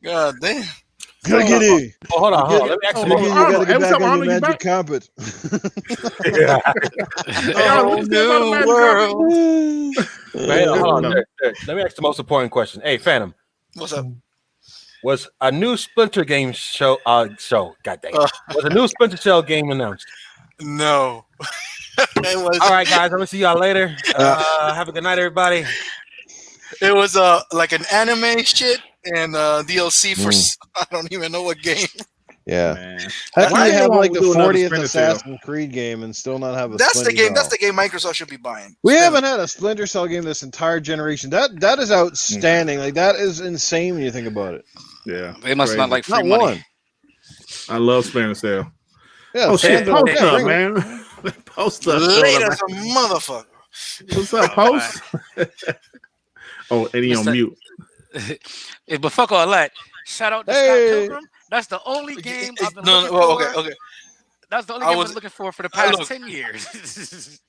God damn. Giggity. Oh, hold on. Let me ask you. Giggity, you Arnold, gotta get every back time on Arnold, your you magic back. carpet. Oh, new world. Man, hold on. There. Let me ask the most important question. Hey, Phantom, What's up? was a new Splinter game show? God dang it. Was a new Splinter Cell game announced? No. It was. All right, guys. I'm gonna see y'all later. Have a good night, everybody. It was like an anime shit and DLC for I don't even know what game. Yeah. Man. How can Why you they have won't like the do another 40th Splinter Cell? Assassin's Creed game and still not have a That's the Splinter game. That's Cell? the game Microsoft should be buying. We haven't had a Splinter Cell game this entire generation. That is outstanding. Like that is insane when you think about it. Yeah. They must crazy. not like free Not money. one. I love Splinter Cell. Yeah. Oh shit! standalone. Post Yeah, up, bring it. man. Post up. Late as a motherfucker. What's up, post? Oh, and he on Mr. mute. But fuck all that. Shout out to Hey. Scott Pilgrim. That's the only game I've been looking Well, for. okay. That's the only I game I've was- been looking for the past look. 10 years.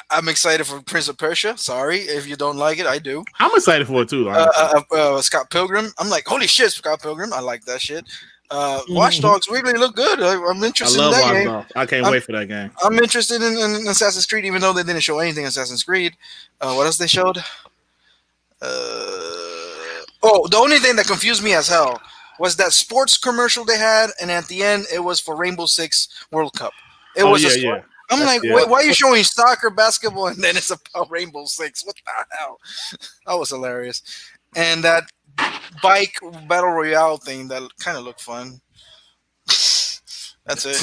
I'm excited for Prince of Persia. Sorry if you don't like it. I do. I'm excited for it too. honestly. Scott Pilgrim. I'm like, holy shit, Scott Pilgrim. I like that shit. Watch Dogs really look good. I'm I interested love in that Watch game. Dogs. I can't wait for that game. I'm interested in Assassin's Creed, even though they didn't show anything Assassin's Creed. What else they showed? The only thing that confused me as hell was that sports commercial they had, and at the end it was for Rainbow Six World Cup. It was a sport. I'm like, yeah. why are you showing soccer, basketball, and then it's about Rainbow Six? What the hell? That was hilarious. And that bike battle royale thing that kind of looked fun. That's it.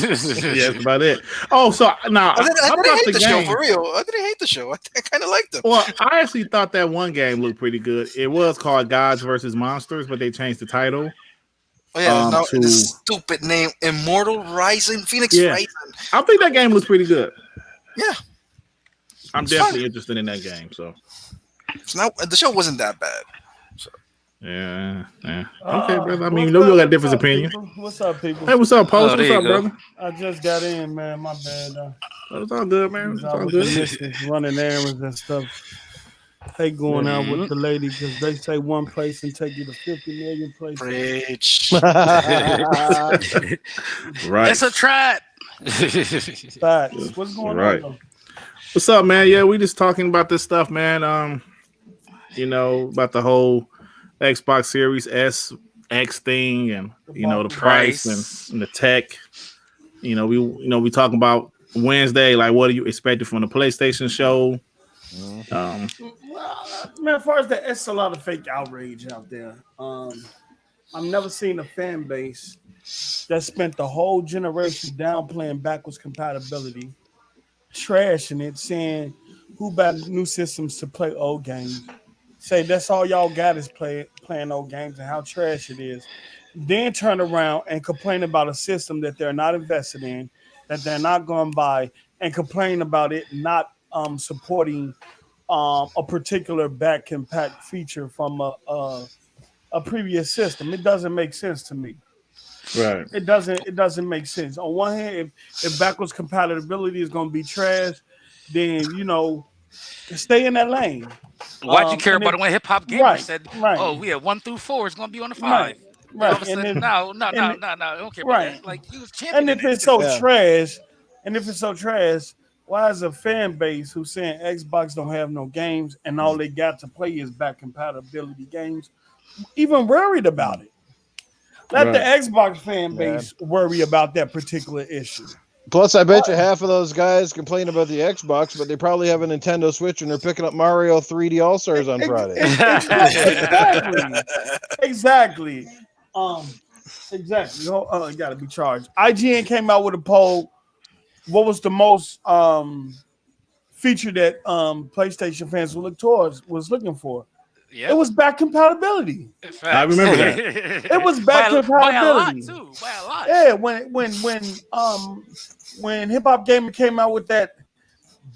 Yeah, that's about it. Oh, so now I didn't about hate the the show game. for real. I didn't hate the show. I kind of liked them. Well, I actually thought that one game looked pretty good. It was called Gods versus Monsters, but they changed the title. Oh yeah, no, to- this stupid name, Immortal Rising, Phoenix Yeah. Rising. I think that game looks pretty good. Yeah, I'm It's definitely fun. interested in that game. So it's not. The show wasn't that bad. yeah. Okay, brother. I mean, you know, we all got a different opinion. What's up, people? Hey, what's up, Post? there What's you up, go. brother? I just got in, man. My bad. It's all good, man. It's I all was good. listening, running errands and stuff. Hate going out with the lady because they say one place and take you to 50 million places. Preach. Right. It's a trap. Facts. What's going Right. on? What's up, man? Yeah, we just talking about this stuff, man. You know, about the whole Xbox Series S X thing, and you know the price and the tech. You know, we talking about Wednesday. Like, what are you expecting from the PlayStation show? Man, as far as that, it's a lot of fake outrage out there. I've never seen a fan base that spent the whole generation downplaying backwards compatibility, trashing it, saying who bought new systems to play old games. Say that's all y'all got is playing old games and how trash it is. Then turn around and complain about a system that they're not invested in, that they're not going to buy, and complain about it not supporting a particular back compact feature from a previous system. It doesn't make sense to me. Right. It doesn't make sense. On one hand, if backwards compatibility is going to be trash, then stay in that lane. Why'd you care about it when Hip Hop Gamer said, right. "Oh, we have 1 through 4 is going to be on the 5." Right. All of a sudden, no, I don't care about that. Like, he was championing And if it's so trash, why is a fan base who's saying Xbox don't have no games and all they got to play is back compatibility games even worried about it? Let the Xbox fan base worry about that particular issue. Plus, I bet you half of those guys complain about the Xbox, but they probably have a Nintendo Switch and they're picking up Mario 3D All Stars on Friday. Exactly. Exactly. It got to be charged. IGN came out with a poll. What was the most feature that PlayStation fans was looking for? Yep. It was back compatibility. I remember that. It was back compatibility. By a lot. Yeah, when Hip Hop Gamer came out with that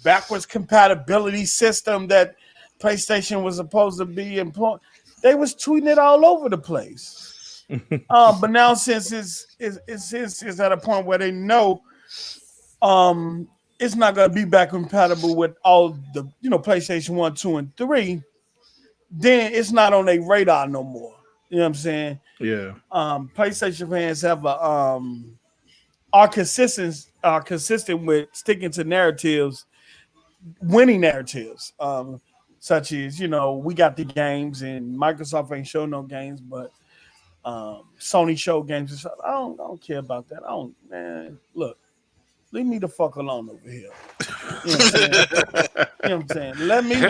backwards compatibility system that PlayStation was supposed to be employing, they was tweeting it all over the place. But now since it's at a point where they know it's not going to be back compatible with all the PlayStation 1, 2, and 3, then it's not on their radar no more. You know what I'm saying? Yeah. PlayStation fans have are consistent with sticking to narratives, winning narratives, such as we got the games and Microsoft ain't show no games, but Sony show games and stuff. I don't care about that. Look. Leave me the fuck alone over here. You know what I'm saying? Let me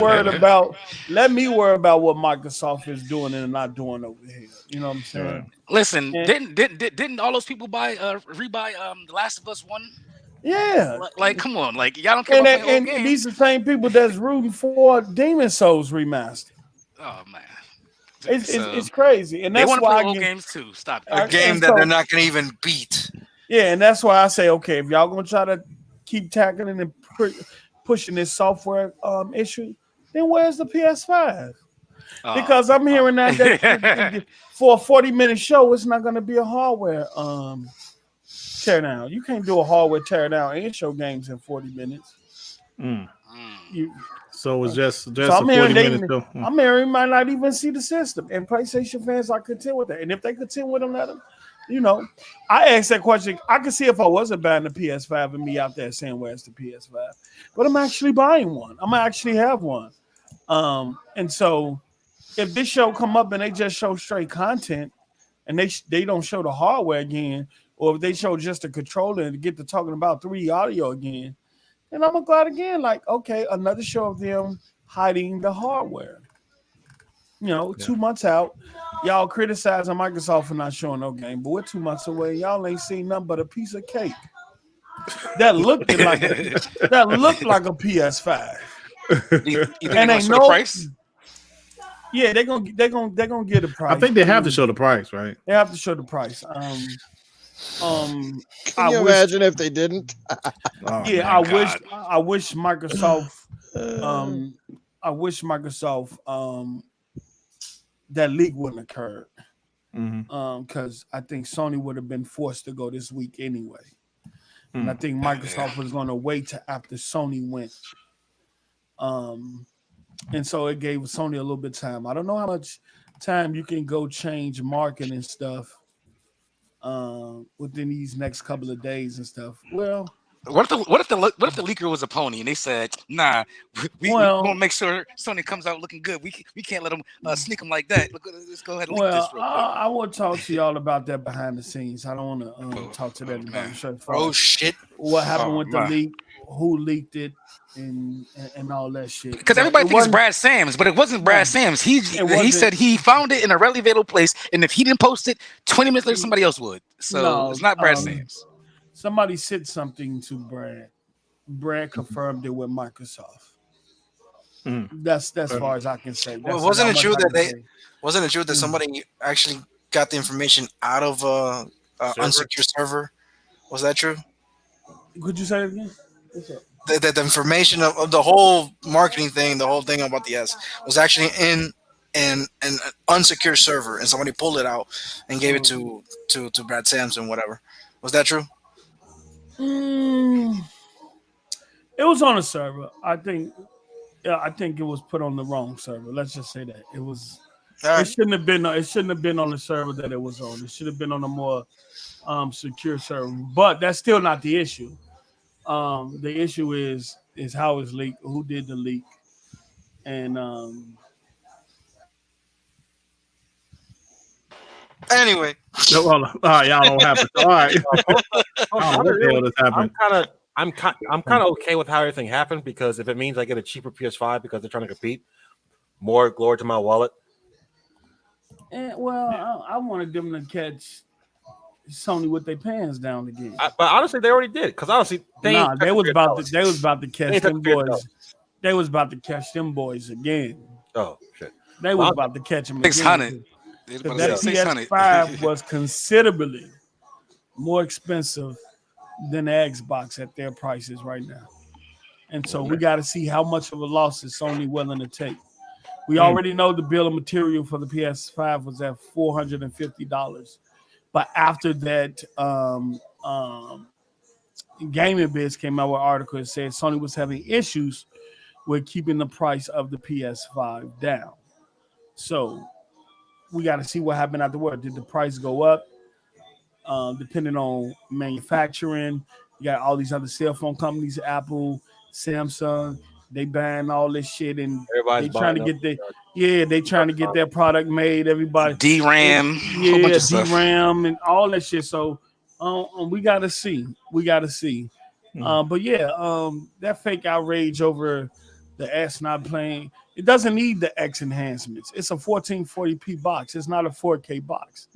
worry about what Microsoft is doing and not doing over here. You know what I'm saying? Right. Listen, didn't all those people rebuy The Last of Us 1? Yeah. Like, come on, like y'all don't care about playing old games. And these are the same people that's rooting for Demon Souls remastered. Oh man. It's crazy. And that's they want to why play old games too. Stop a game that they're not going to even beat. Yeah, and that's why I say, okay, if y'all gonna try to keep tackling and pushing this software issue, then where's the PS5? Because I'm hearing that for a 40-minute show, it's not gonna be a hardware teardown. You can't do a hardware teardown and show games in 40 minutes. So it's just so a 40 minutes. I'm hearing might not even see the system, and PlayStation fans are content with that. And if they content with them, let them. I asked that question. I could see if I wasn't buying the PS5 and me out there saying, "Where's the PS5?" But I'm actually buying one. I'm gonna actually have one. And so, if this show come up and they just show straight content, and they don't show the hardware again, or if they show just the controller and get to talking about 3D audio again, then I'm gonna go out again. Like, okay, another show of them hiding the hardware. 2 months out, y'all criticizing Microsoft for not showing no game, but we're 2 months away. Y'all ain't seen nothing but a piece of cake that looked like a PS5. You think and ain't no price. Yeah, they're gonna get a price. I think they have to show the price, right? They have to show the price. Can you imagine if they didn't? I wish Microsoft. I wish Microsoft. That leak wouldn't occur, because I think Sony would have been forced to go this week anyway, and I think Microsoft was going to wait till after Sony went, and so it gave Sony a little bit of time. I don't know how much time you can go change marketing and stuff within these next couple of days and stuff. Well. What if the leaker was a pony and they said, "Nah, we want to make sure Sony comes out looking good. We can't let them sneak them like that. Let's go ahead and leak this real quick." I will talk to y'all about that behind the scenes. I don't want to talk to that about the show. Oh shit! What happened with the leak? Who leaked it? And all that shit. Because everybody thinks it's Brad Sams, but it wasn't Brad Sams. He said he found it in a readily available place, and if he didn't post it, 20 minutes later somebody else would. So it's not Brad Sams. Somebody said something to Brad. Brad confirmed it with Microsoft. That's as far as I can say. Wasn't it true that somebody actually got the information out of unsecure server? Was that true? Could you say it again? the information of the whole marketing thing, the whole thing about the S was actually in an unsecure server, and somebody pulled it out and gave it to Brad Sampson, whatever. Was that true? It was on a server. I think it was put on the wrong server. Let's just say that it was. It shouldn't have been. It shouldn't have been on the server that it was on. It should have been on a more secure server. But that's still not the issue. The issue is how it's leaked, who did the leak, and anyway. No, hold on. All right, y'all don't have it. All right. What the hell just happened? I'm kind of okay with how everything happened, because if it means I get a cheaper PS5 because they're trying to compete, more glory to my wallet. I wanted them to catch Sony with their pants down again. But honestly, they already did, because honestly, they was about to catch them boys. They was about to catch them boys again. Oh shit! They was about to catch them again. 600. That PS5 was considerably more expensive than the Xbox at their prices right now. And so we got to see how much of a loss is Sony willing to take. We already know the bill of material for the PS5 was at $450. But after that, Gaming Biz came out with an article that said Sony was having issues with keeping the price of the PS5 down. So we got to see what happened afterward. Did the price go up? Depending on manufacturing, you got all these other cell phone companies, Apple, Samsung, they buying all this shit, and they trying to get their product made. Everybody DRAM, whole bunch of DRAM and all that shit. So we gotta see. But that fake outrage over the S not playing, it doesn't need the X enhancements. It's a 1440p box. It's not a 4K box.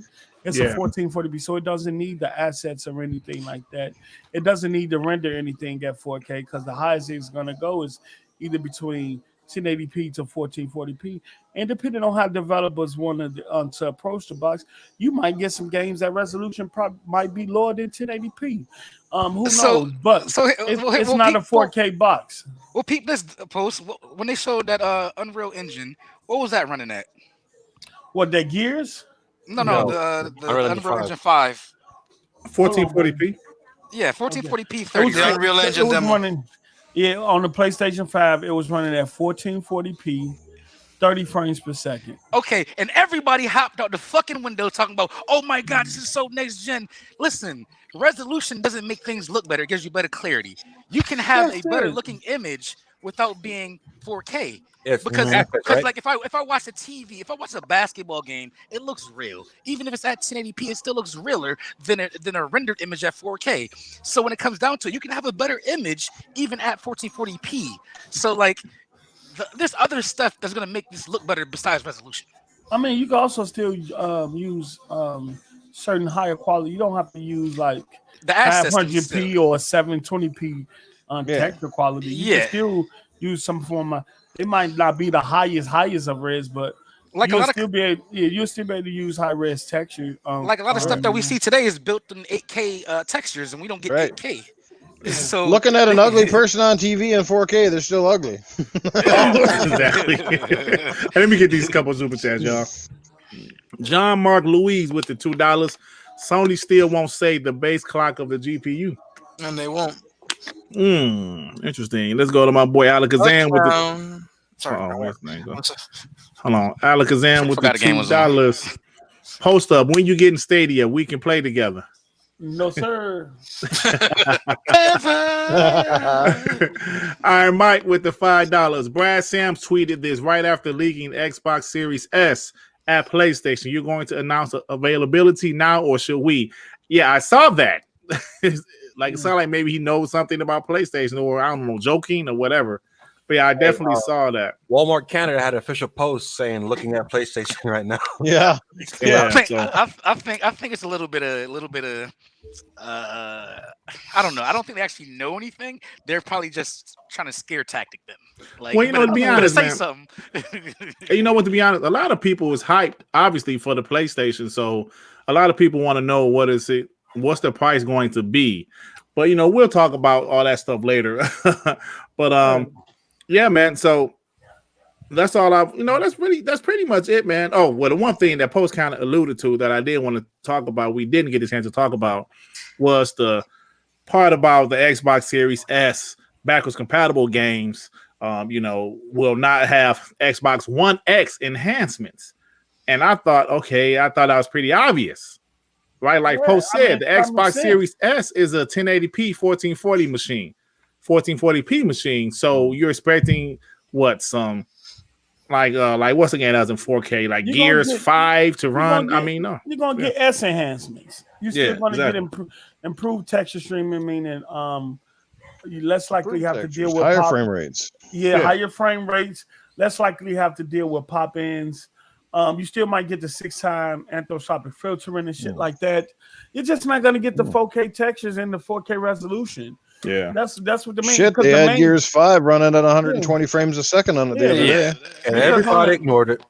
It's a 1440p, so it doesn't need the assets or anything like that. It doesn't need to render anything at 4K, because the highest it's going to go is either between 1080p to 1440p. And depending on how developers want to approach the box, you might get some games that resolution might be lower than 1080p. Who knows? But it's not a 4K box. Well, peep this post. When they showed that Unreal Engine, what was that running at? What, that Gears? No, the Unreal Engine 5. 1440p? Yeah, 1440p 30. The Unreal Engine demo. On the PlayStation 5, it was running at 1440p, 30 frames per second. Okay, and everybody hopped out the fucking window talking about, oh my God, this is so next gen. Listen, resolution doesn't make things look better. It gives you better clarity. You can have a better looking image without being 4K. Because like if I watch a TV, if I watch a basketball game, it looks real. Even if it's at 1080p, it still looks realer than a rendered image at 4K. So when it comes down to it, you can have a better image even at 1440p. So like there's other stuff that's gonna make this look better besides resolution. I mean, you can also still use certain higher quality. You don't have to use like the 500p or 720p texture quality. You can still use some form of. It might not be the highest of res, but like you'll still be able to use high res texture. Like a lot of stuff that we see today is built in 8K textures, and we don't get 8K. So looking at an ugly person on TV in 4K, they're still ugly. Exactly. Let me get these couple super chats, y'all. John Mark Louise with the $2. Sony still won't say the base clock of the GPU, and they won't. Interesting. Let's go to my boy Alakazam with the. What's his name? Hold on, Alakazam with the $2. Post up when you get in Stadia, we can play together. No, sir. Iron Mike with the $5. Brad Sams tweeted this right after leaking Xbox Series S at PlayStation. You're going to announce availability now, or should we? Yeah, I saw that. Like it sounded like maybe he knows something about PlayStation, or I don't know, joking or whatever. But yeah, I definitely saw that. Walmart Canada had an official post saying looking at PlayStation right now. Yeah. I think it's a little bit of I don't know. I don't think they actually know anything. They're probably just trying to scare tactic them. Like, well, to be honest, man, something. You know what? To be honest, a lot of people was hyped, obviously, for the PlayStation. So a lot of people want to know what's the price going to be. But we'll talk about all that stuff later. But yeah, man. So that's all I've that's pretty much it, man. Oh, well, the one thing that Post kind of alluded to that I did want to talk about, we didn't get a chance to talk about, was the part about the Xbox Series S backwards compatible games. Will not have Xbox One X enhancements. And I thought that was pretty obvious. Right, like Post said, the Xbox Series S is a 1080p 1440 machine, 1440p machine. So you're expecting what, some like what's the game that was in 4K, like Gears 5 to run? No, you're gonna get S enhancements. You're still gonna get improved texture streaming, meaning you less likely have to deal with higher frame rates. Higher frame rates. Less likely have to deal with pop-ins. You still might get the 6-time anthropometric filtering and shit like that. You're just not going to get the 4K textures and the 4K resolution. Yeah, that's what the main. Shit, they had Gears 5 running at 120 frames a second on it the other day, and everybody ignored it.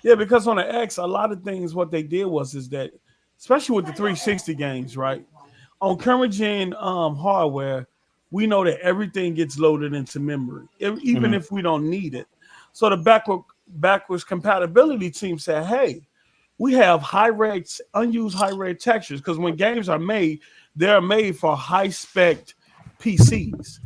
Yeah, because on the X, a lot of things what they did is that, especially with the 360 games, right? On current gen hardware, we know that everything gets loaded into memory, even if we don't need it. So the backwards compatibility team said, hey, we have unused high-res textures, because when games are made, they're made for high-spec PCs.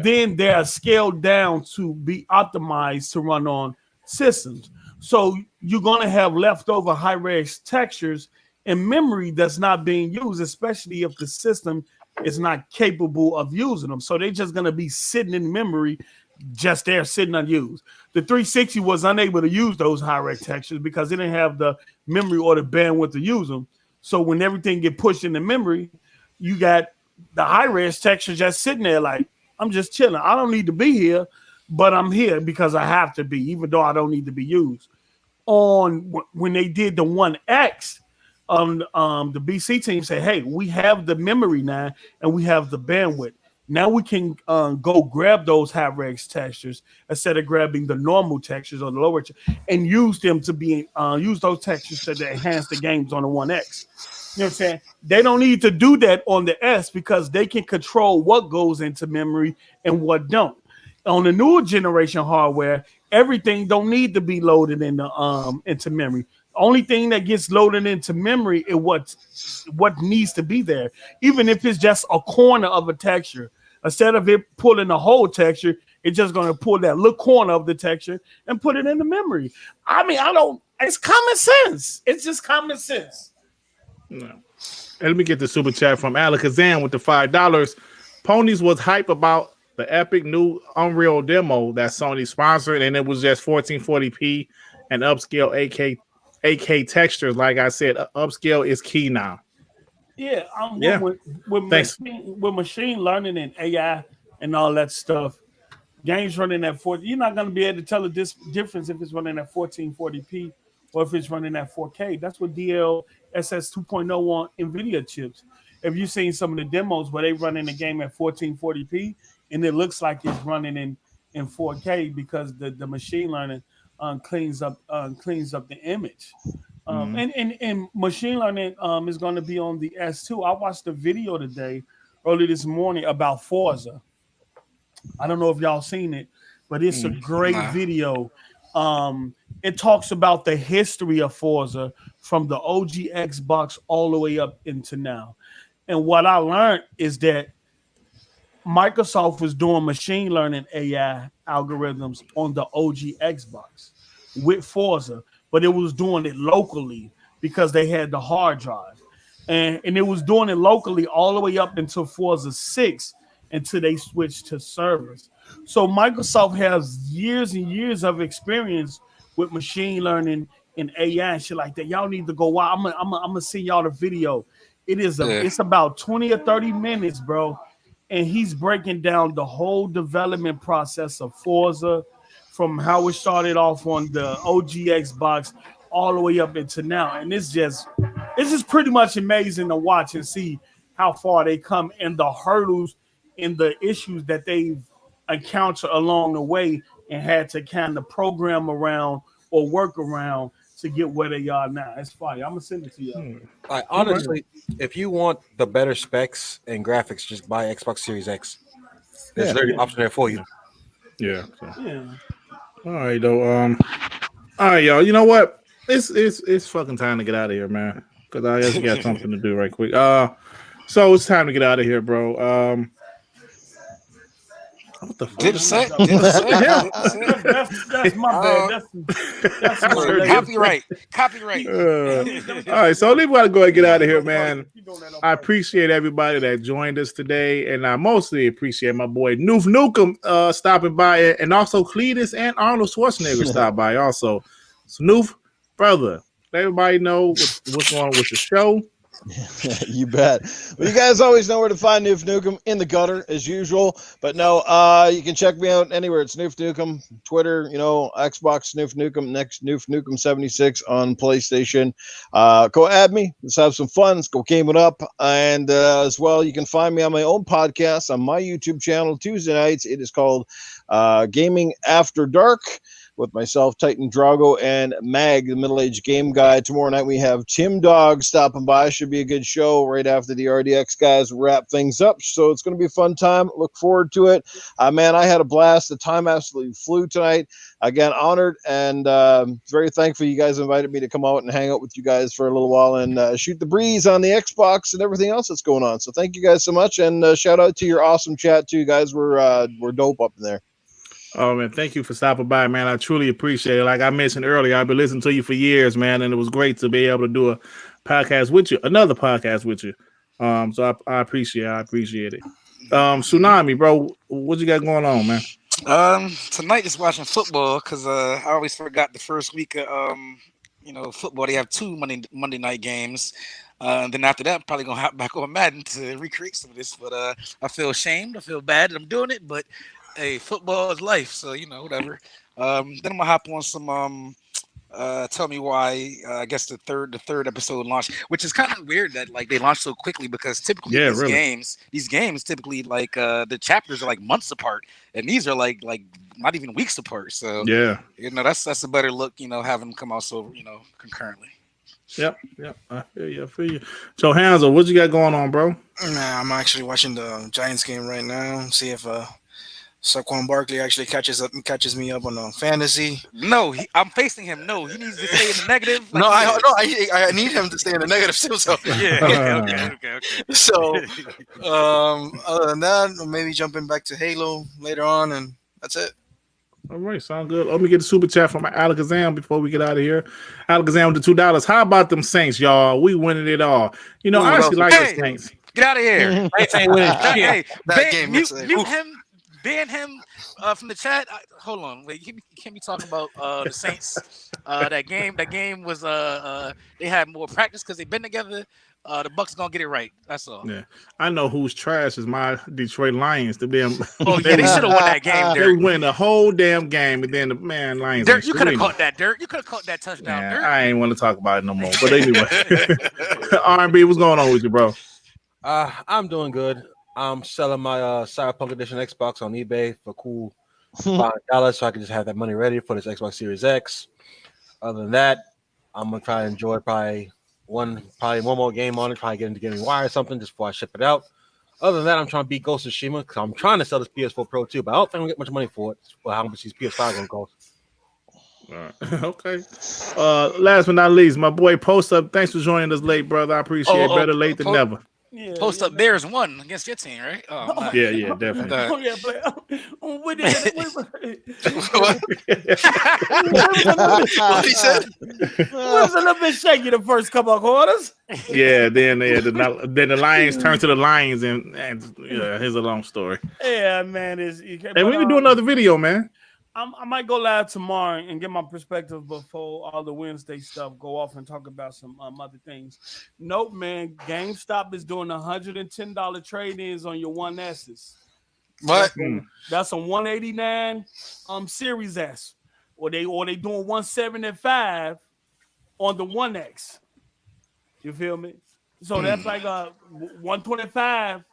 Then they are scaled down to be optimized to run on systems. So you're going to have leftover high-res textures in memory that's not being used, especially if the system is not capable of using them. So they're just going to be sitting in memory, just there sitting unused. The 360 was unable to use those high-res textures because it didn't have the memory or the bandwidth to use them. So when everything get pushed into memory, you got the high-res textures just sitting there like, I'm just chilling. I don't need to be here, but I'm here because I have to be, even though I don't need to be used. When they did the 1X, the BC team said, hey, we have the memory now and we have the bandwidth. Now we can go grab those high-res textures instead of grabbing the normal textures or the lower and use them to use those textures to enhance the games on the 1X. You know what I'm saying? They don't need to do that on the S because they can control what goes into memory and what don't. On the newer generation hardware, everything don't need to be loaded into memory. Only thing that gets loaded into memory is what needs to be there, even if it's just a corner of a texture. Instead of it pulling the whole texture, it's just going to pull that little corner of the texture and put it in the memory. It's common sense. It's just common sense. No. And let me get the super chat from Alakazam with the $5. Ponies was hype about the epic new Unreal demo that Sony sponsored, and it was just 1440p and upscale 8K textures. Like I said, upscale is key now. Yeah, with machine learning and AI and all that stuff, games running at 40, you're not going to be able to tell the difference if it's running at 1440p or if it's running at 4K. That's what DLSS 2.0 on NVIDIA chips. If you've seen some of the demos where they running the game at 1440p and it looks like it's running in 4K because the machine learning cleans up the image. And machine learning is going to be on the S2. I watched a video early this morning about Forza. I don't know if y'all seen it, but it's a great video. It talks about the history of Forza from the OG Xbox all the way up into now. And what I learned is that Microsoft was doing machine learning AI algorithms on the OG Xbox with Forza, but it was doing it locally because they had the hard drive. And it was doing it locally all the way up until Forza 6 until they switched to servers. So Microsoft has years and years of experience with machine learning and AI and shit like that. Y'all need to go watch. I'm gonna send y'all the video. It's about 20 or 30 minutes, bro. And he's breaking down the whole development process of Forza from how it started off on the OG Xbox all the way up into now. And it's just pretty much amazing to watch and see how far they come and the hurdles and the issues that they've encountered along the way and had to kind of program around or work around to get where they are now. It's fire. I'm gonna send it to you. Like, honestly, if you want the better specs and graphics, just buy Xbox Series X. There's literally an option there for you. Yeah. So. Yeah. All right, though. All right, y'all. You know what? It's fucking time to get out of here, man. Because I just got something to do right quick. So it's time to get out of here, bro. What the fuck? Didn't say. That's my bad. That's my Copyright. All right, so we've got to go and get out of here, man. I appreciate everybody that joined us today, and I mostly appreciate my boy Noof Nukem stopping by, and also Cletus and Arnold Schwarzenegger stopped by also. So Noof, brother, let everybody know what's going on with the show. You bet. Well, you guys always know where to find Noof Nukem, in the gutter as usual. But no, you can check me out anywhere. It's Noof Nukem, Twitter, Xbox Noof Nukem, next Noof Nukem 76 on PlayStation. Go add me. Let's have some fun. Let's go game it up. And as well, you can find me on my own podcast on my YouTube channel Tuesday nights. It is called Gaming After Dark, with myself, Titan Drago, and Mag, the middle-aged game guy. Tomorrow night we have Tim Dog stopping by. Should be a good show right after the RDX guys wrap things up. So it's going to be a fun time. Look forward to it. Man, I had a blast. The time absolutely flew tonight. Again, honored and very thankful you guys invited me to come out and hang out with you guys for a little while and shoot the breeze on the Xbox and everything else that's going on. So thank you guys so much, and shout out to your awesome chat too. You guys were dope up in there. Oh, man, thank you for stopping by, man. I truly appreciate it. Like I mentioned earlier, I've been listening to you for years, man, and it was great to be able to do a podcast with you, another podcast with you. So I appreciate it. Tsunami, bro, what you got going on, man? Tonight just watching football because I always forgot the first week of football. They have 2 Monday night games. And then after that, I'm probably gonna hop back on Madden to recreate some of this. But I feel ashamed. I feel bad that I'm doing it, but hey, football is life, so whatever. Then I'm gonna hop on some tell me why. I guess the third episode launched, which is kind of weird that like they launched so quickly because typically these games typically like the chapters are like months apart, and these are like not even weeks apart. So yeah, that's a better look, having them come out so concurrently. Yep. I feel you. So Hansel, what you got going on, bro? Nah, I'm actually watching the Giants game right now. See if Saquon Barkley actually catches me up on fantasy. No, I'm facing him. No, he needs to stay in the negative. Like I need him to stay in the negative too. So yeah, okay. So other than that, maybe jumping back to Halo later on, and that's it. All right, sound good. Let me get the super chat from Alakazam before we get out of here. Alakazam with the $2. How about them Saints, y'all? We winning it all. I actually like the Saints. Get out of here. Hey, mute him. Ban him from the chat. Hold on, wait. You can't be talking about the Saints. That game was they had more practice because they've been together. The Bucks gonna get it right. That's all. Yeah, I know whose trash is my Detroit Lions. They should have won that game. They win the whole damn game, and then the Lions. Dirt, you could have caught that. Dirt, you could have caught that touchdown. Yeah, Dirt. I ain't want to talk about it no more. But anyway, R&B, what's going on with you, bro? I'm doing good. I'm selling my Cyberpunk Edition Xbox on eBay for cool $5, so I can just have that money ready for this Xbox Series X. Other than that, I'm gonna try to enjoy probably one more game on it. Probably get into Gaming Wire or something just before I ship it out. Other than that, I'm trying to beat Ghost of Tsushima because I'm trying to sell this PS4 Pro too, but I don't think I'm gonna get much money for it. Well, how much these PS5 gonna cost? All right. Okay. Last but not least, my boy Post Up. Thanks for joining us late, brother. I appreciate it. Better late than never. Yeah, Post Up Bears won against your team, right? Oh, nice. Yeah, definitely. What he said? Was a little bit shaky the first couple of quarters. Yeah, then the Lions turned to the Lions, and here's a long story. Yeah, man. And we can do another video, man. I might go live tomorrow and get my perspective before all the Wednesday stuff go off and talk about some other things. Nope, man. GameStop is doing $110 trade-ins on your 1S's. What? That's a 189 Series S. Or they doing 175 on the 1X. You feel me? So that's like 125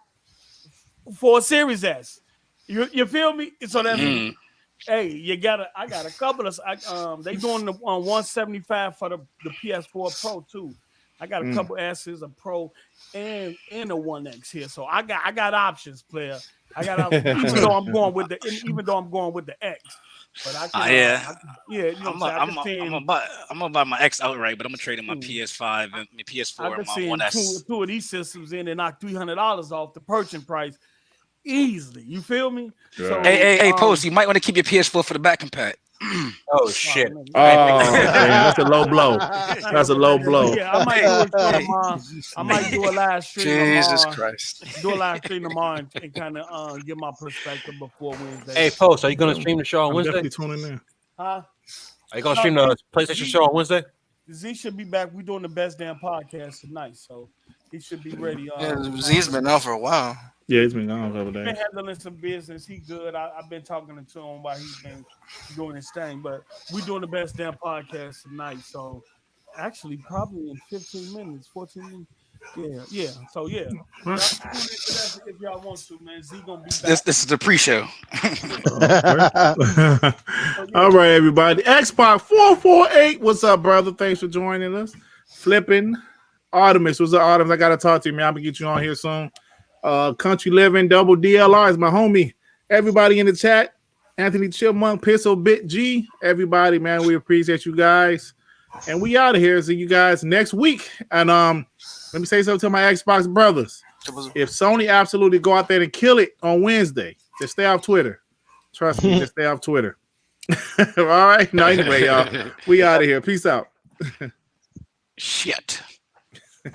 for a Series S. You feel me? So that's Hey, I got a couple of they doing the 175 for the PS4 Pro too. I got a couple S's, a Pro, and a 1X here. So I got options, player. I got options, even though I'm going with the X. But I can, you know, I'm gonna buy my X outright, but I'm gonna trade in my PS5 and my PS4 and my 1S. Two of these systems in and knock $300 off the purchase price easily. You feel me? Yeah. So, Hey, Post, you might want to keep your PS4 for the back compat. Oh shit! Oh, that's a low blow. That's a low blow. Yeah, I might do it tomorrow. I might do a live stream Jesus tomorrow. Christ. Do a live stream tomorrow and kind of give my perspective before Wednesday. Hey, Post, are you gonna stream the show on I'm Wednesday? definitely tuning in. Huh? Are you gonna stream the PlayStation show on Wednesday? Z should be back. We're doing the best damn podcast tonight, so he should be ready. Z's been out for a while. Yeah, it's been gone a couple He's days. been handling some business. He good. I've been talking to him while he's been doing his thing. But we're doing the best damn podcast tonight. So actually, probably in 15 minutes, 14 minutes. Yeah. So yeah. If y'all want to, man, Z gonna be back. This is the pre-show. All right, everybody. Xbox 448. What's up, brother? Thanks for joining us. Flipping Artemis. What's up, Artemis? I gotta talk to you, man. I'm gonna get you on here soon. Country Living Double DLR is my homie. Everybody in the chat, Anthony Chipmunk, Pistol Bit G, everybody, man, we appreciate you guys, and we out of here. See you guys next week. And let me say something to my Xbox brothers. If Sony absolutely go out there and kill it on Wednesday, just stay off Twitter. Trust me, just stay off Twitter. All right. No, anyway, y'all, we out of here. Peace out. Shit.